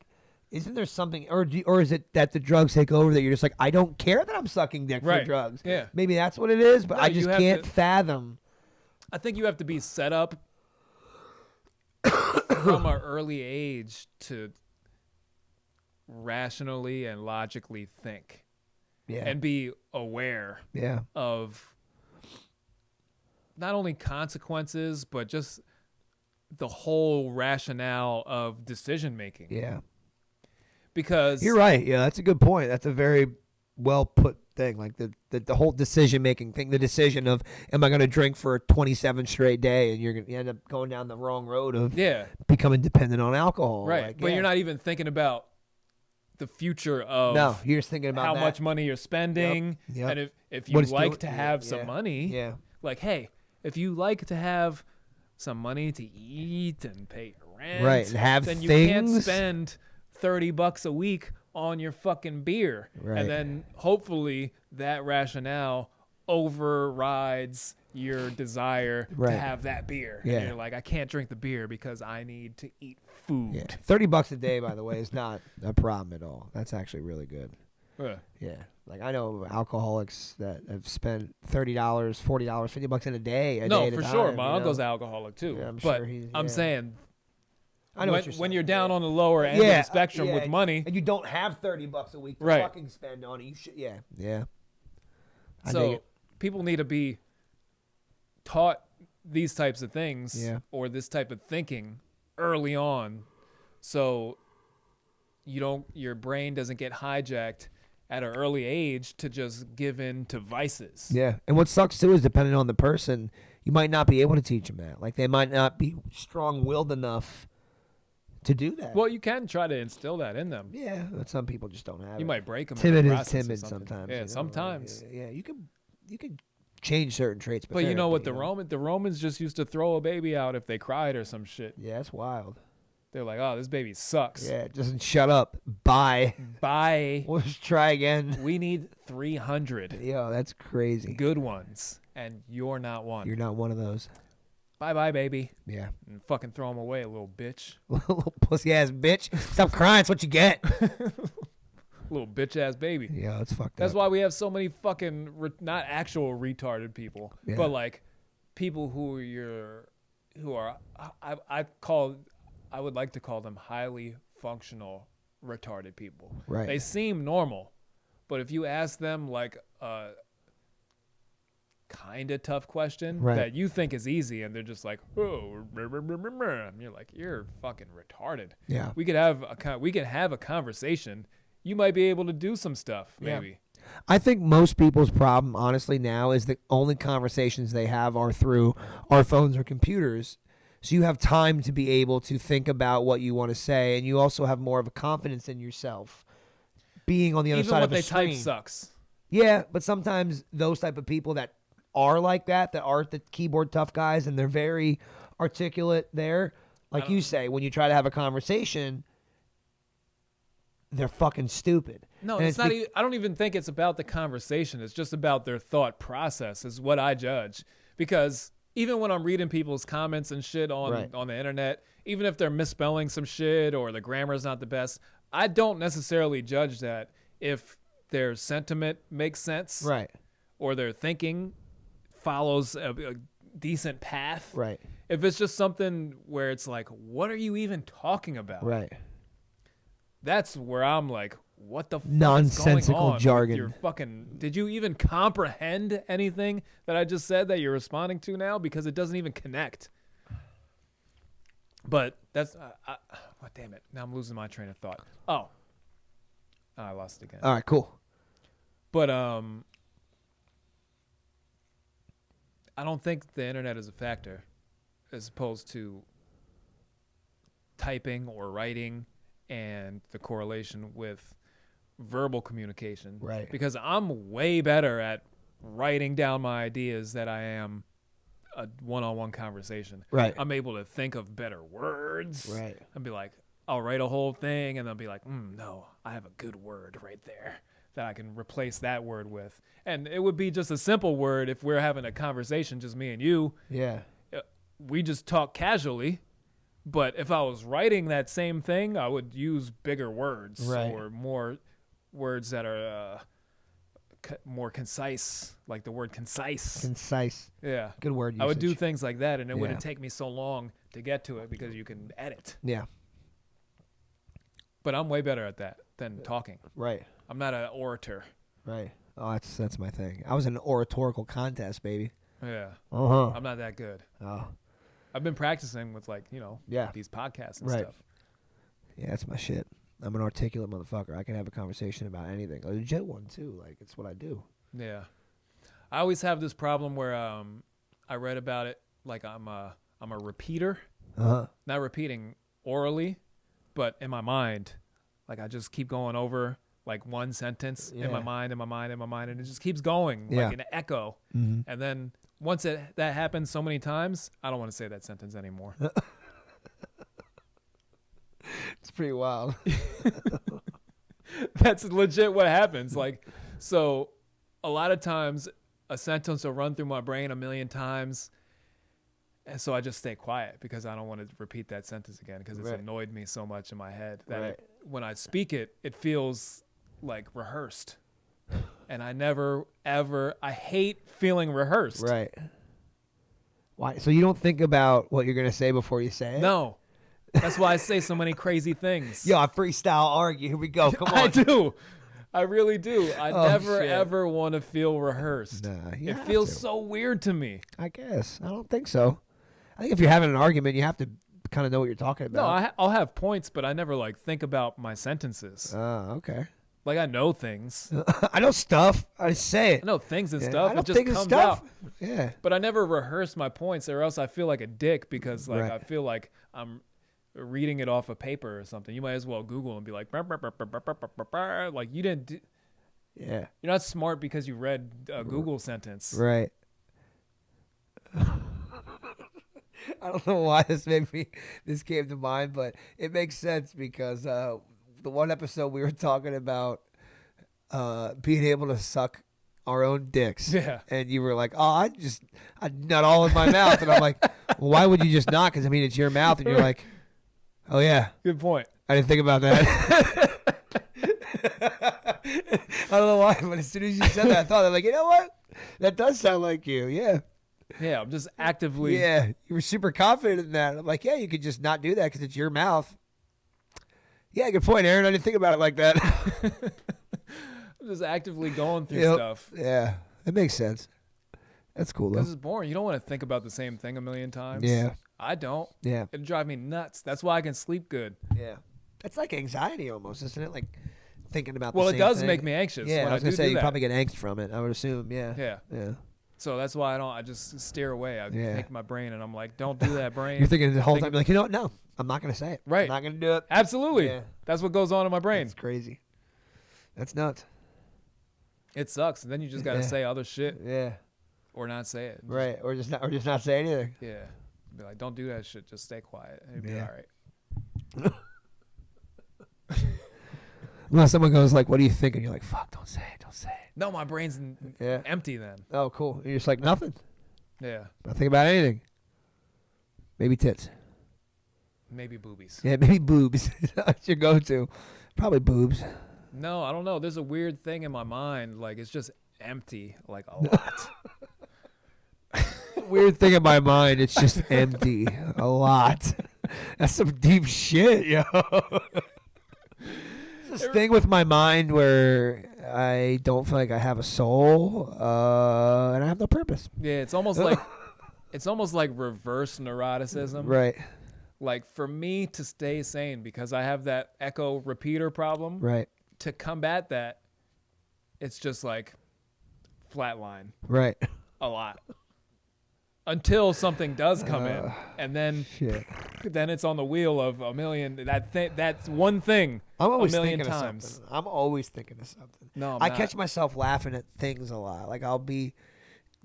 isn't there something, or is it that the drugs take over that you're just like, I don't care that I'm sucking dick for drugs? Yeah. Maybe that's what it is, but No, I just can't fathom. I think you have to be set up from an early age to rationally and logically think. Yeah. And be aware of not only consequences, but just the whole rationale of decision making. Yeah. Because you're right. Yeah, that's a good point. That's a very well put thing. Like the whole decision making thing, the decision of, am I going to drink for 27 straight day, and you're going to end up going down the wrong road of becoming dependent on alcohol. Right. Like, but you're not even thinking about the future of you're just thinking about how much money you're spending. Yep. And if you like to have some money, yeah. Like, hey, if you like to have some money to eat and pay your rent, right, and have then things. You can't spend $30 a week on your fucking beer. Right. And then hopefully that rationale overrides your desire to have that beer. Yeah. And you're like, I can't drink the beer because I need to eat food. Yeah. $30 a day, by the way, is not a problem at all. That's actually really good. Yeah. Like, I know alcoholics that have spent $30, $40, $50 in a day. No, day for time, sure. My uncle's an alcoholic too. Yeah, but I'm saying, I know when you're down on the lower end of the spectrum with money, and you don't have $30 a week to fucking spend on it, you should. Yeah. So people need to be taught these types of things or this type of thinking early on, so your brain doesn't get hijacked at an early age to just give in to vices. Yeah, and what sucks too is, depending on the person, you might not be able to teach them that. Like, they might not be strong-willed enough to do that. Well, you can try to instill that in them. Yeah, but some people just don't have it. You might break them. Timid is timid sometimes. Yeah, sometimes. Yeah, you can change certain traits. But you know what? The Romans just used to throw a baby out if they cried or some shit. Yeah, that's wild. They're like, oh, this baby sucks. Yeah, just shut up. Bye. Bye. We'll just try again. We need 300 Yo, that's crazy. good ones, and you're not one. You're not one of those. Bye-bye, baby. Yeah. And fucking throw them away, little bitch. Little pussy ass bitch. Stop crying. It's what you get. Little bitch-ass baby. Yeah, that's fucked That's up. why we have so many fucking, not actual retarded people, Yeah. but like people who are, I would like to call them highly functional retarded people. Right. They seem normal, but if you ask them like a kind of tough question Right. that you think is easy, and they're just like, oh, and you're like, you're fucking retarded. Yeah. We could have a conversation. You might be able to do some stuff, maybe. I think most people's problem, honestly, now is the only conversations they have are through our phones or computers. So you have time to be able to think about what you want to say, and you also have more of a confidence in yourself being on the other Even side what of a they screen. type sucks. Yeah, but sometimes those type of people that are like that are the keyboard tough guys, and they're very articulate there. Like you say, when you try to have a conversation, they're fucking stupid. No, And it's not. I don't even think it's about the conversation. It's just about their thought process is what I judge. Because even when I'm reading people's comments and shit on the internet, even if they're misspelling some shit or the grammar's not the best, I don't necessarily judge that if their sentiment makes sense, Right. or their thinking follows a decent path. Right. If it's just something where it's like, what are you even talking about? Right. That's where I'm like, what the fuck Nonsensical is going on with jargon. your fucking, did you even comprehend anything that I just said that you're responding to now? Because it doesn't even connect. But that's, oh, damn it. Now I'm losing my train of thought. Oh, I lost it again. All right, cool. But I don't think the internet is a factor as opposed to typing or writing and the correlation with verbal communication. Right. Because I'm way better at writing down my ideas than I am a one-on-one conversation. Right. I'm able to think of better words. Right. And be like, I'll write a whole thing and they'll be like, no, I have a good word right there that I can replace that word with. And it would be just a simple word if we're having a conversation, just me and you. Yeah. We just talk casually. But if I was writing that same thing, I would use bigger words or more words that are more concise, like the word concise. Concise. Yeah. Good word usage. I would do things like that, and it wouldn't take me so long to get to it because you can edit. Yeah. But I'm way better at that than talking. Right. I'm not an orator. Right. Oh, that's my thing. I was in an oratorical contest, baby. Yeah. Uh-huh. I'm not that good. Oh. I've been practicing with these podcasts and stuff. Yeah, that's my shit. I'm an articulate motherfucker. I can have a conversation about anything. A legit one too. Like it's what I do. Yeah. I always have this problem where I read about it like I'm a repeater. Uh-huh. Not repeating orally, but in my mind. Like I just keep going over like one sentence in my mind, and it just keeps going like an echo. Mm-hmm. And then once that happens so many times, I don't want to say that sentence anymore. It's pretty wild. That's legit what happens. Like, so a lot of times a sentence will run through my brain a million times. And so I just stay quiet because I don't want to repeat that sentence again because it's annoyed me so much in my head that when I speak it, it feels like rehearsed. And I never, ever, I hate feeling rehearsed. Right. Why? So you don't think about what you're going to say before you say it? No. That's why I say so many crazy things. Yo, I freestyle argue. Here we go. Come on. I do. I really do. I never, shit. ever want to feel rehearsed. Nah, you it have feels to. so weird to me. I guess. I don't think so. I think if you're having an argument, you have to kind of know what you're talking No, about. I'll have points, but I never like think about my sentences. Oh, okay. Like I know things. I know stuff. I say it. I know things and Yeah, stuff. I know It just things and comes stuff. out. Yeah. But I never rehearse my points, or else I feel like a dick because like Right. I feel like I'm reading it off a paper or something. You might as well Google and be like, "Burr, burr, burr, burr, burr, burr, burr, burr." Like you didn't. Yeah. You're not smart because you read a Google sentence. Right. I don't know why this came to mind, but it makes sense because the one episode we were talking about being able to suck our own dicks. Yeah. And you were like, oh, I'd nut all in my mouth. And I'm like, well, why would you just not? Because, I mean, it's your mouth. And you're like, oh, yeah. Good point. I didn't think about that. I don't know why, but as soon as you said that, I thought, I'm like, you know what? That does sound like you. Yeah. Yeah, I'm just actively. Yeah. You were super confident in that. I'm like, yeah, you could just not do that because it's your mouth. Yeah, good point, Aaron. I didn't think about it like that. I'm just actively going through Yep. stuff. Yeah. It makes sense. That's cool, though. Because it's boring. You don't want to think about the same thing a million times. Yeah. I don't. Yeah. It'd drive me nuts. That's why I can sleep good. Yeah. That's like anxiety almost, isn't it? Like thinking about Well, the it same does thing. make me anxious. Yeah, when I was going to do say, you that. probably get angst from it, I would assume. Yeah. Yeah. Yeah. So that's why I just steer away. I Yeah. take my brain and I'm like, don't do that, brain. You're thinking the whole Think time, like, you know what? No, I'm not going to say it. Right. I'm not going to do it. Absolutely. Yeah. That's what goes on in my brain. It's crazy. That's nuts. It sucks. And then you just got to Yeah. say other shit Yeah. or not say it. Right. Or just not say anything. Yeah. Be like, don't do that shit. Just stay quiet. And it'd be Yeah. all right. Unless someone goes like, what are you thinking? You're like, fuck, don't say it. Don't say it. No, my brain's Yeah. empty then. Oh, cool. And you're just like, nothing. Yeah. Not think about anything. Maybe tits. Maybe boobies. Yeah, maybe boobs. That's your go-to. Probably boobs. No, I don't know. There's a weird thing in my mind. Like, it's just empty. Like, a lot. Weird thing in my mind, it's just empty. A lot. That's some deep shit, yo. This thing with my mind where I don't feel like I have a soul, and I have no purpose. Yeah, it's almost like reverse neuroticism. Right, Like, for me to stay sane, because I have that echo repeater problem, right, to combat that, it's just like flatline right. a lot. Until something does come in, and then Shit. it's on the wheel of a million. That's one thing. I'm always a million thinking times. of something. I'm always thinking of something. No, I not. catch myself laughing at things a lot. Like I'll be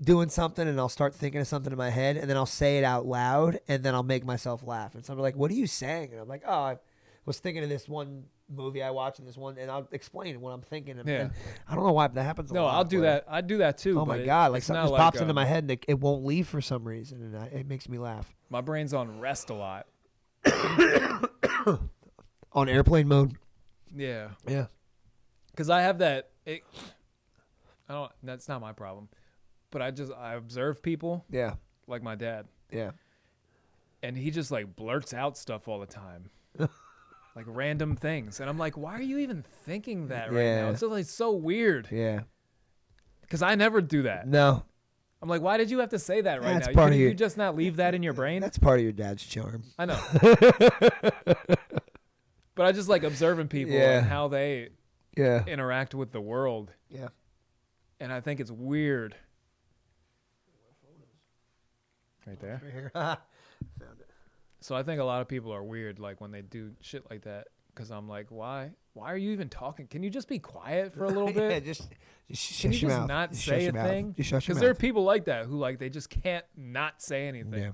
doing something and I'll start thinking of something in my head and then I'll say it out loud and then I'll make myself laugh. And someone's like, "What are you saying?" And I'm like, "Oh, I was thinking of this one movie I watched and this one," and I'll explain what I'm thinking. And, Yeah. and I don't know why, but that happens a No, lot. I'll do where- that. I do that too. Oh but my god! Like it's something not just pops into like, my head and it won't leave for some reason, and it makes me laugh. My brain's on rest a lot. On airplane mode. Yeah, Yeah. because I have that. I don't. That's not my problem. But I observe people Yeah. like my dad, Yeah. and he just like blurts out stuff all the time. Like random things, and I'm like, why are you even thinking that right Yeah. now? It's just like so weird Yeah. because I never do that. No, I'm like, why did you have to say that right That's now? part of Couldn't your- you just not leave that in your brain? that's part of your dad's charm. I know, but I just like observing people Yeah. and how they Yeah. interact with the world, Yeah. and I think it's weird. Right there. Right here. Found it. So I think a lot of people are weird, like when they do shit like that. Because I'm like, why? Why are you even talking? Can you just be quiet for a little bit? Yeah, just Can shut you your just mouth. not Just say shut a your mouth. thing? Just shut your Because there are mouth. people like that who like they just can't not say anything. Yeah.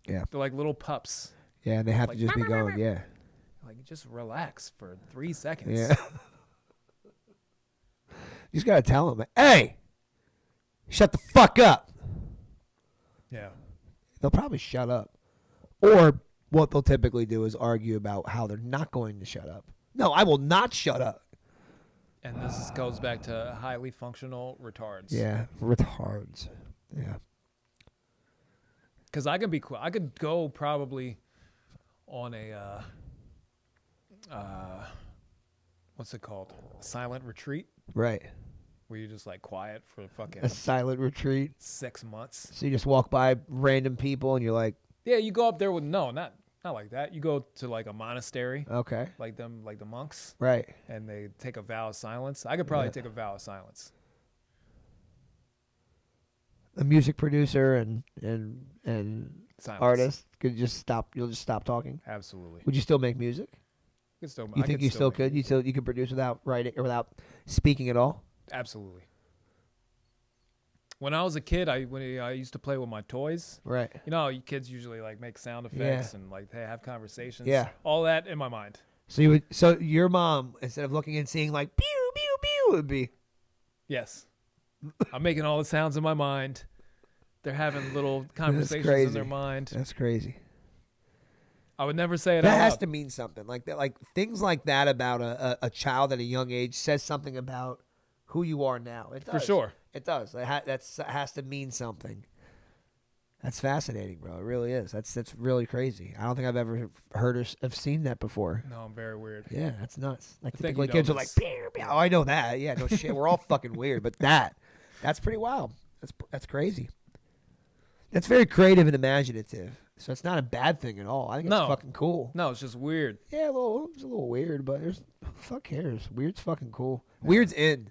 Yeah. They're like little pups. Yeah, and they have Like, to just be going. Yeah. Like just relax for 3 seconds. Yeah. You just gotta tell them, "Hey, shut the fuck up." Yeah. They'll probably shut up, or what they'll typically do is argue about how they're not going to shut up. No, I will not shut up. And this goes back to highly functional retards. Yeah, retards. Yeah. Because I can be I could go probably on a what's it called? A silent retreat Right. where you're just like quiet for fucking A silent retreat. 6 months. So you just walk by random people and you're like, Yeah, you go up there with not like that. You go to like a monastery, okay, like the monks, right. and they take a vow of silence. I could probably Yeah. take a vow of silence. A music producer and Silence. artist could just stop. You'll just stop talking. Absolutely. Would you still make music? Could still, You I think could you still make could? music. You could produce without writing or without speaking at all? Absolutely. when I was a kid, I used to play with my toys. Right. You know, you kids usually like make sound effects and like they have conversations. Yeah. All that in my mind. So your mom, instead of looking and seeing like pew pew pew, would be Yes. I'm making all the sounds in my mind. They're having little conversations crazy. in their mind. That's crazy. I would never say it That out has loud. to mean something. Like that, like things like that about a child at a young age says something about who you are now. It does. For sure. It does. That has to mean something. That's fascinating, bro. It really is. That's really crazy. I don't think I've ever heard or have seen that before. No, I'm very weird. Yeah, that's nuts. Like I think typically you know kids are like, this. pew, pew. Oh, I know that. Yeah, no shit. We're all fucking weird, but that's pretty wild. That's crazy. That's very creative and imaginative. So it's not a bad thing at all. I think it's No. fucking cool. No, it's just weird. Yeah, it's a little weird, but there's fuck cares. Weird's fucking cool. Weird's in.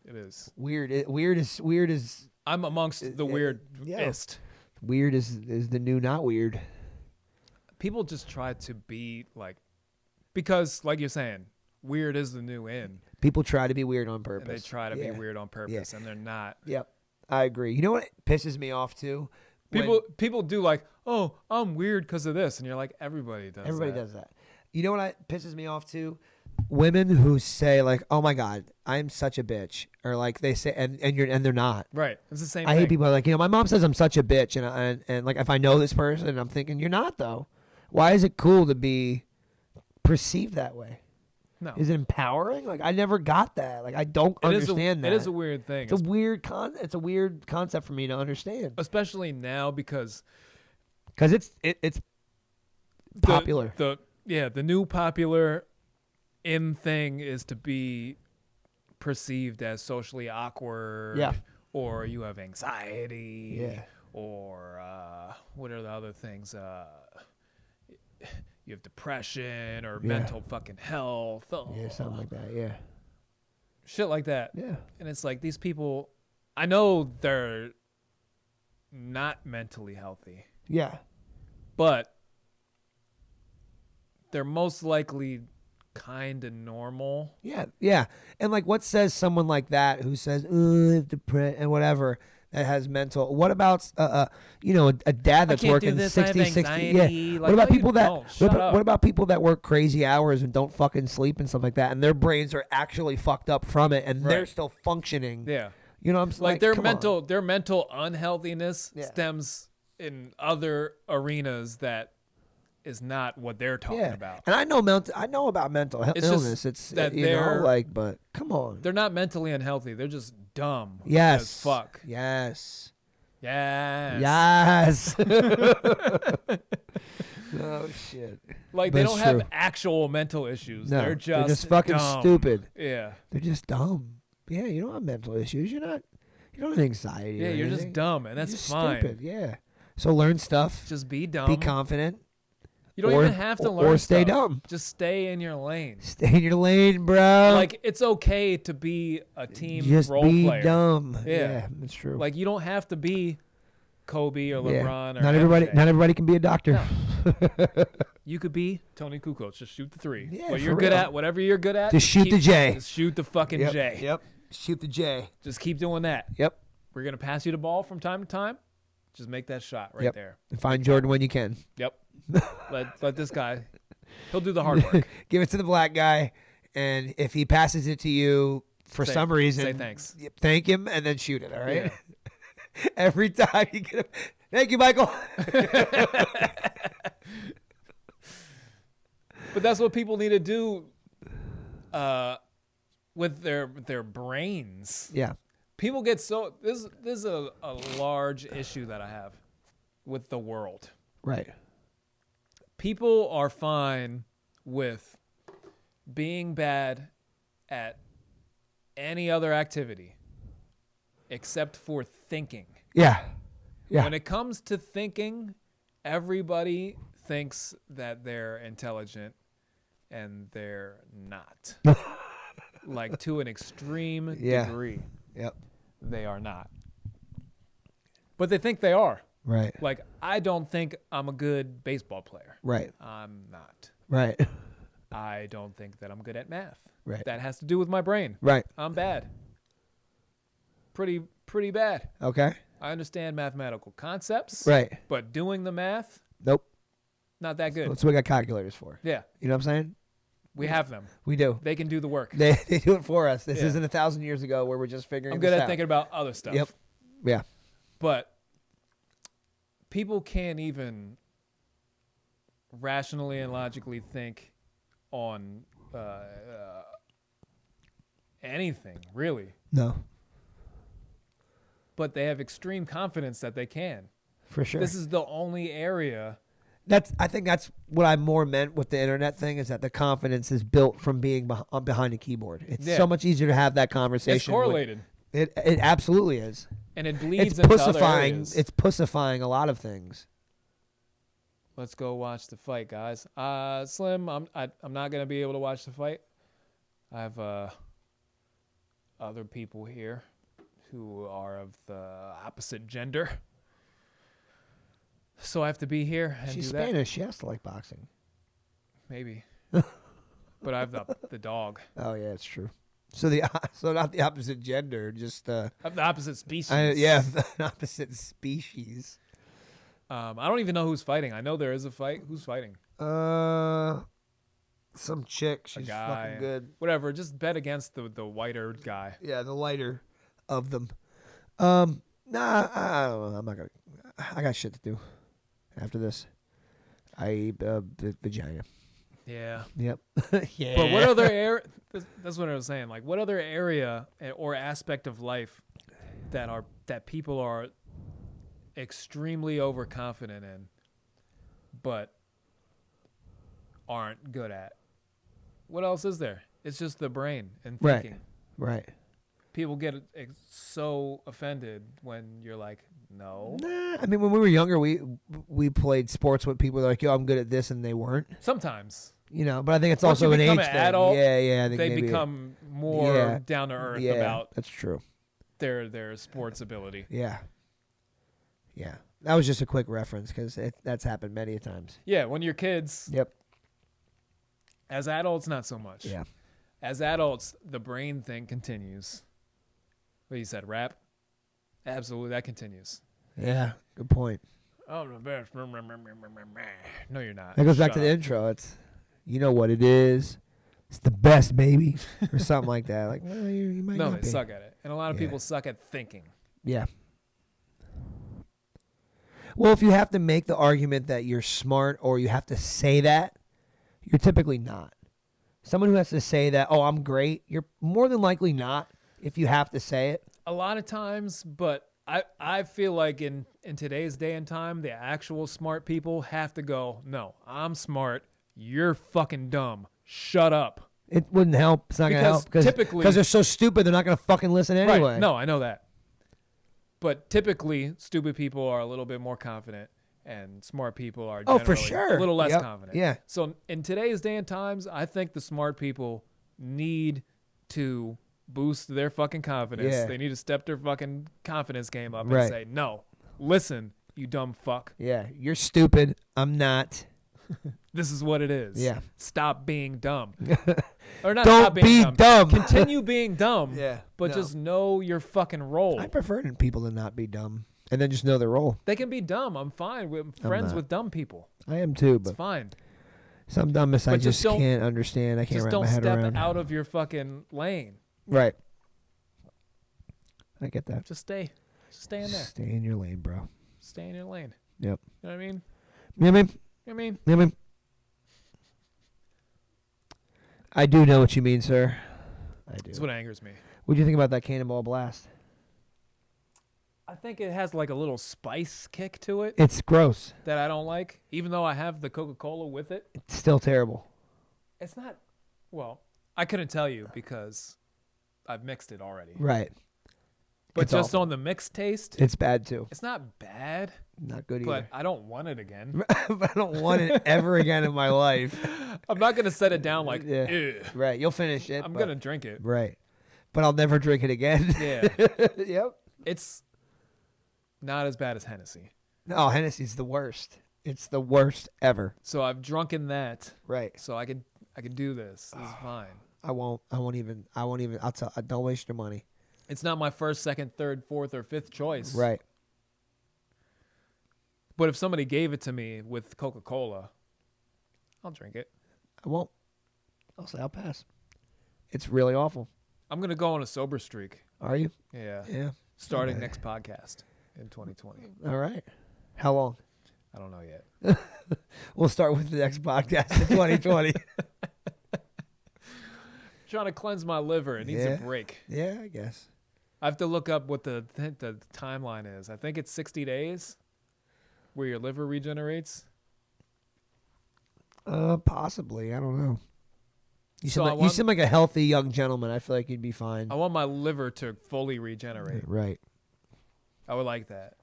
It is. Weird is I'm amongst the weirdest. weird is the new not weird. People just try to be like, because like you're saying, weird is the new in. People try to be weird on And purpose. they try to be Yeah. weird on purpose, and they're not. Yep, I agree. You know what pisses me off too? People do like, oh, I'm weird because of this, and you're like, everybody does. Everybody that. does that. You know what pisses me off too? Women who say like, "Oh my God, I'm such a bitch," or like they say, and they're not. Right. It's the same. I thing. hate people like, my mom says I'm such a bitch, and like if I know this person, I'm thinking you're not though. Why is it cool to be perceived that way? No. Is it empowering? Like I never got that. Like I don't understand that. It is a weird thing. It's a weird it's a weird concept for me to understand Especially now because because it's the- popular. The new popular in thing is to be perceived as socially awkward. Yeah. Or you have anxiety. Yeah. Or what are the other things? You have depression or mental fucking health. Yeah, something like that. Yeah. Shit like that. Yeah. And it's like these people, I know they're not mentally healthy, Yeah. but they're most likely kind of normal. Yeah. Yeah. And like what says someone like that who says, depressed and whatever that has mental, what about, a dad that's can't do working this, I have 60, 60. anxiety. Yeah. Like, What about no, you people that, don't. Shut up. what about people that work crazy hours and don't fucking sleep and stuff like that? And their brains are actually fucked up from it and they're Right. still functioning. Yeah. You know what I'm saying? Like their come on. mental unhealthiness Yeah. stems in other arenas that is not what they're talking about. And I know about mental It's just illness. It's that you know, they're- like, but come on. They're not mentally unhealthy. They're just dumb Yes. as fuck. Yes. Yes. Yes. Oh shit. Like But they it's don't have true. actual mental issues. No, they're just fucking dumb. stupid. Yeah. They're just dumb. Yeah, you don't have mental issues. You don't have anxiety. Yeah, or you're just anything. dumb, and You're that's just fine. Stupid. Yeah. So learn stuff. Just be dumb. Be confident. You don't or- even have to or learn stay stuff. dumb. Just stay in your lane. Stay in your lane, bro. Like it's okay to be a team just role be player. dumb. Yeah. That's true. Like you don't have to be Kobe or Yeah. LeBron or not everybody. MJ. Not everybody can be a doctor. You could be Tony Kukoc. Just shoot the three. Yeah, what for you're good real. at, whatever you're good at, Just shoot the J. Just shoot the fucking Yep. J. Yep. Shoot the J. Just keep doing that. Yep. We're gonna pass you the ball from time to time. Just make that shot right Yep. there. And find Jordan when you can. Yep. let this guy. He'll do the hard work. Give it to the black guy, and if he passes it to you for some reason, say thanks. Thank him, and then shoot it. All right. Every time you get him, thank you, Michael. But that's what people need to do with their brains. Yeah. People get so this is a large issue that I have with the world. Right. People are fine with being bad at any other activity except for thinking. Yeah. Yeah. When it comes to thinking, everybody thinks that they're intelligent and they're not. Like to an extreme Yeah. degree, Yep. they are not. But they think they are. Right. Like, I don't think I'm a good baseball player. Right. I'm not. Right. I don't think that I'm good at math. Right. That has to do with my brain. Right. I'm bad. pretty bad. Okay. I understand mathematical concepts. Right. But doing the math, Nope. not that good. That's what we got calculators for. Yeah. You know what I'm saying? We have them. We do. They can do the work. They do it for us. This Yeah. isn't 1,000 years ago where we're just figuring I'm this good at out. thinking about other stuff. Yep. Yeah. But people can't even rationally and logically think on anything, really. No. But they have extreme confidence that they can. For sure. This is the only area. I think that's what I more meant with the internet thing is that the confidence is built from being behind a keyboard. It's Yeah. so much easier to have that conversation. It's correlated. It absolutely is. And it bleeds It's into other pussifying. areas. It's pussifying a lot of things. Let's go watch the fight, guys. Slim, I'm not gonna be able to watch the fight. I have other people here who are of the opposite gender, so I have to be here and She's do that. Spanish. She has to like boxing. Maybe, but I have the dog. Oh yeah, it's true. So not the opposite gender, just I have the opposite species. the opposite species. I don't even know who's fighting. I know there is a fight. Who's fighting? Some chick. She's guy. fucking good. Whatever. Just bet against the whiter guy. Yeah, the lighter of them. Nah, I don't know. I'm not gonna. I got shit to do after this. I eat vagina. Yeah. Yep. Yeah. But what other area? That's what I was saying. Like, what other area or aspect of life that people are extremely overconfident in, but aren't good at? What else is there? It's just the brain and thinking. Right. People get so offended when you're like, no. Nah, I mean, when we were younger, we played sports with people that were like, yo, I'm good at this, and they weren't. Sometimes. You know, but I think it's Once also you an age become an thing. adult, Yeah, I think they maybe become more down to earth about that's true. their sports ability. Yeah. That was just a quick reference because that's happened many times. Yeah, when you're kids. Yep. As adults, not so much. Yeah. As adults, the brain thing continues. What you said, rap? Absolutely, that continues. Yeah. Good point. Oh, the best. No, you're not. That goes back Shut to the up. intro. It's, you know what it is. It's the best, baby, or something like that. Like, well, you might No, not they be. suck at it. And a lot of Yeah. people suck at thinking. Yeah. Well, if you have to make the argument that you're smart or you have to say that, you're typically not. Someone who has to say that, oh, I'm great, you're more than likely not if you have to say it. A lot of times, but I feel like in today's day and time, the actual smart people have to go, no, I'm smart. You're fucking dumb. Shut up. It wouldn't help. It's not going to Because help. Because typically- they're so stupid, they're not going to fucking listen anyway. Right. No, I know that. But typically, stupid people are a little bit more confident, and smart people are Oh, generally for sure. a little less Yep. confident. Yeah. So in today's day and times, I think the smart people need to boost their fucking confidence. Yeah. They need to step their fucking confidence game up Right. and say, no, listen, you dumb fuck. Yeah, you're stupid. I'm not. This is what it is. Yeah. Stop being dumb. Or not Don't stop being be dumb. dumb. Continue being dumb. Yeah, But no. just know your fucking role. I prefer people to not be dumb and then just know their role. They can be dumb. I'm fine. We're friends not. with dumb people. I am too, It's but fine. some dumbness I But just just don't- can't understand. I can't Just wrap don't my head step around. out of your fucking lane. Right. I get that. Just stay in there. Stay in your lane, bro. Stay in your lane. Yep. You know what I mean? You know what I mean? You know what I mean? You know what I mean? I do know what you mean, sir. I do. That's what angers me. What do you think about that Cannonball Blast? I think it has like a little spice kick to it It's gross. that I don't like, even though I have the Coca-Cola with it. It's still terrible. It's not, well, I couldn't tell you because I've mixed it already. Right. But It's just awful. on the mixed taste, It's bad too. it's not bad, Not good but either. I don't want it again. But I don't want it ever again in my life. I'm not going to set it down like, Yeah. "Ew." Right. You'll finish it. I'm but- going to drink it. Right. But I'll never drink it again. Yeah. Yep. It's not as bad as Hennessy. No, Hennessy's the worst. It's the worst ever. So I've drunken that, Right. so I could do this. This is fine. I won't even. I'll tell. Don't waste your money. It's not my first, second, third, fourth, or fifth choice. Right. But if somebody gave it to me with Coca-Cola, I'll drink it. I won't. I'll say I'll pass. It's really awful. I'm going to go on a sober streak. Are you? Yeah. Yeah. Starting Okay. next podcast in 2020. All right. How long? I don't know yet. We'll start with the next podcast in 2020. Trying to cleanse my liver. It needs Yeah. a break. Yeah, I guess. I have to look up what the timeline is. I think it's 60 days where your liver regenerates. Possibly. I don't know. You So seem, I like, you want- seem like a healthy young gentleman. I feel like you'd be fine. I want my liver to fully regenerate. Right. I would like that.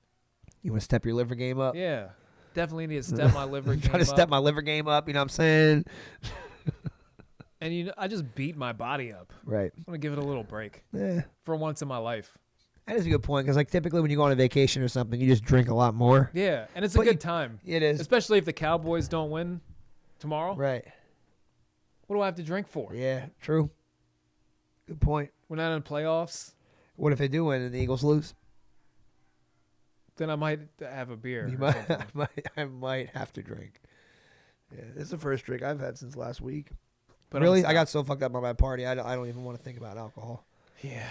You want to step your liver game up? Yeah. Definitely need to step my liver game Trying to up. step my liver game up. You know what I'm saying? And I just beat my body up. Right. I want to give it a little break Yeah. for once in my life. That is a good point because, like, typically when you go on a vacation or something, you just drink a lot more. Yeah, and it's But a good you- time. It is. Especially if the Cowboys don't win tomorrow. Right. What do I have to drink for? Yeah. True. Good point. We're not in playoffs. What if they do win and the Eagles lose? Then I might have a beer. You or might, something. I might have to drink. Yeah, this is the first drink I've had since last week. But Really, I'm- I got so fucked up on my party, I don't even want to think about alcohol. Yeah.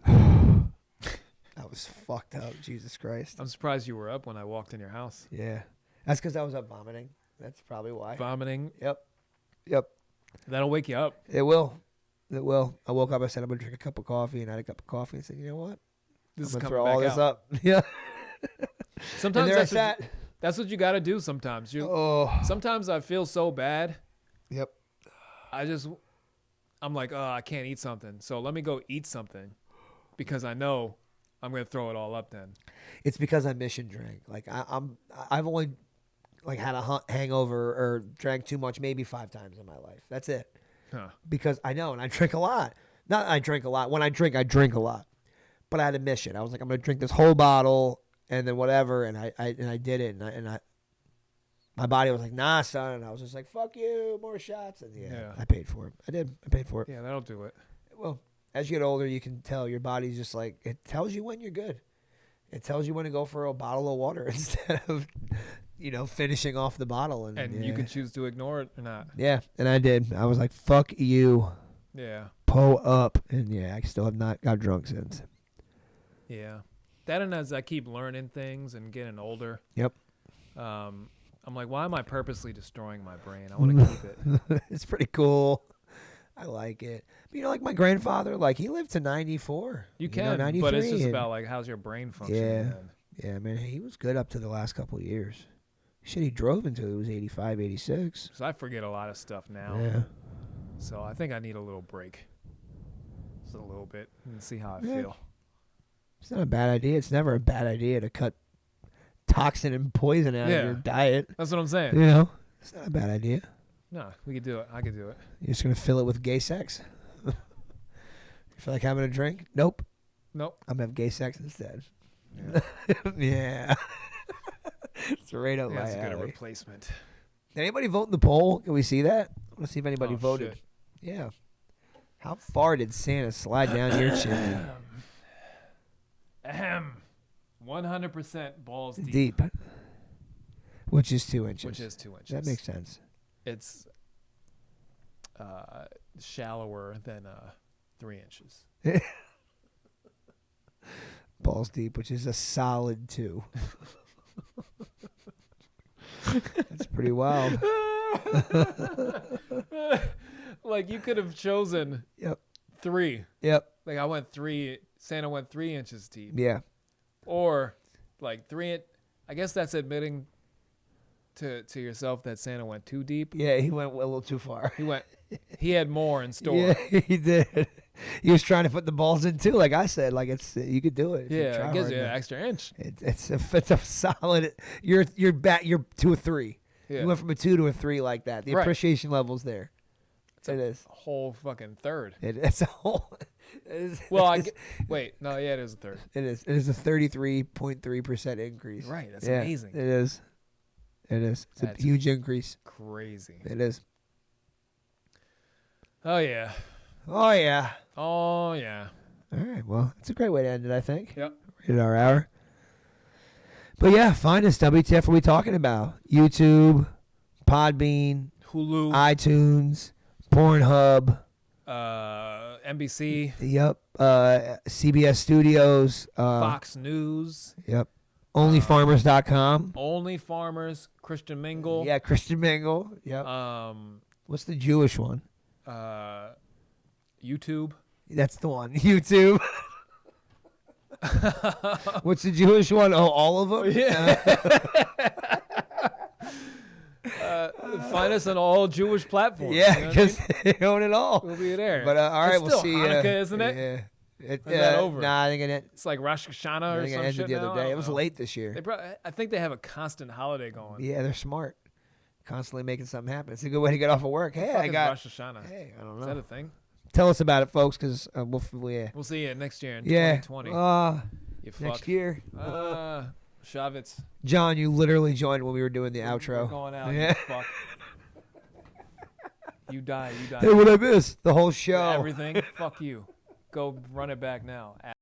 I was fucked up. Jesus Christ. I'm surprised you were up when I walked in your house. Yeah, that's because I was up vomiting. That's probably why. Vomiting. Yep. That'll wake you up. It will. It will. I woke up. I said I'm gonna drink a cup of coffee, and I had a cup of coffee. And said, you know what? This is I'm gonna coming throw back all this out. up. Yeah. Sometimes and there I that's, sat. that's what you got to do sometimes. Oh. Sometimes I feel so bad. Yep. I'm like, oh, I can't eat something. So let me go eat something because I know I'm going to throw it all up then. It's because I mission drank. Like I've only like had a hangover or drank too much maybe 5 times in my life. That's it. Huh. Because I know, and I drink a lot. Not I drink a lot. When I drink a lot. But I had a mission. I was like, I'm gonna drink this whole bottle and then whatever, and I did it, and I my body was like, nah, son, and I was just like, fuck you, more shots, and yeah. I paid for it. I paid for it. Yeah, that'll do it. Well, as you get older, you can tell your body's just like, it tells you when you're good. It tells you when to go for a bottle of water instead of, finishing off the bottle. And you can choose to ignore it or not. Yeah, and I did. I was like, fuck you, Yeah. pull up. And yeah, I still have not got drunk since. Yeah. That and as I keep learning things and getting older, Yep. I'm like, why am I purposely destroying my brain? I want to keep it. It's pretty cool. I like it. But, like my grandfather, like he lived to 94. You can, 93, but it's just and- about like how's your brain functioning. Yeah. then. Yeah, man, he was good up to the last couple of years. Shit, he drove until he was 85, 86. So I forget a lot of stuff now. Yeah. So I think I need a little break. Just a little bit and see how I Yeah. feel. It's not a bad idea. It's never a bad idea to cut toxin and poison out Yeah. of your diet. That's what I'm saying. It's not a bad idea. No, we could do it. I could do it. You're just going to fill it with gay sex. You feel like having a drink? Nope. Nope. I'm going to have gay sex instead. Yeah. Yeah. It's right up Yeah, my that's a good alley. replacement. Did anybody vote in the poll? Can we see that? I want to see if anybody Oh, voted. shit. Yeah. How far did Santa slide down your chimney? Ahem. 100% balls deep, Deep. Which is 2 inches. which is 2 inches. That makes sense. It's shallower than 3 inches. Balls deep, which is a solid 2. That's pretty wild. Like you could have chosen Yep. 3. Yep. Like I went 3. Santa went 3 inches deep. Yeah. Or like 3. I guess that's admitting to yourself that Santa went too deep. Yeah, he went a little too far. He had more in store. Yeah, he did. He was trying to put the balls in too, like I said. Like you could do it. if you Yeah, try it gives hard you an enough. extra inch. It's a solid. You're 2 or 3. Yeah. You went from a 2 to a 3 like that. The Right. appreciation level's there. It is. A whole fucking third. It's a whole. It is. Well, it wait, no, yeah, it is a third. is. It is a 33.3% increase. Right, that's Yeah, amazing. It is. It is. It's That's a huge increase. Crazy. It is. Oh yeah. Oh yeah. Oh yeah. All right. Well, it's a great way to end it, I think. Yep. Rated our hour. But yeah, find us. WTF are we talking about? YouTube, Podbean, Hulu, iTunes, Pornhub. NBC, Yep. CBS Studios. Fox News, Yep. Onlyfarmers.com. Only Farmers, Christian Mingle. Yeah, Christian Mingle. Yep. What's the Jewish one? YouTube. That's the one. YouTube. What's the Jewish one? Oh, all of them? Yeah. Find us on all Jewish platforms. Yeah, you know what I because mean? they own it all. We'll be there. But all right, It's we'll still see you. Hanukkah, isn't it? Yeah. Is that over? Nah, I think It's like Rosh Hashanah I or think it some ended shit the now? other I day. It don't was know. late this year. I think they have a constant holiday going. Yeah, they're smart. Constantly making something happen. It's a good way to get off of work. Hey, Fuck I is got. Rosh Hashanah. Hey, I don't Is know. that a thing? Tell us about it, folks, because yeah. We'll see you next year in Yeah. 2020. You fuck. Next year. Shavitz. John, you literally joined when we were doing the outro. We're going out. Yeah. You fuck. You die. Hey, what I miss? The whole show. Everything. Fuck you. Go run it back now.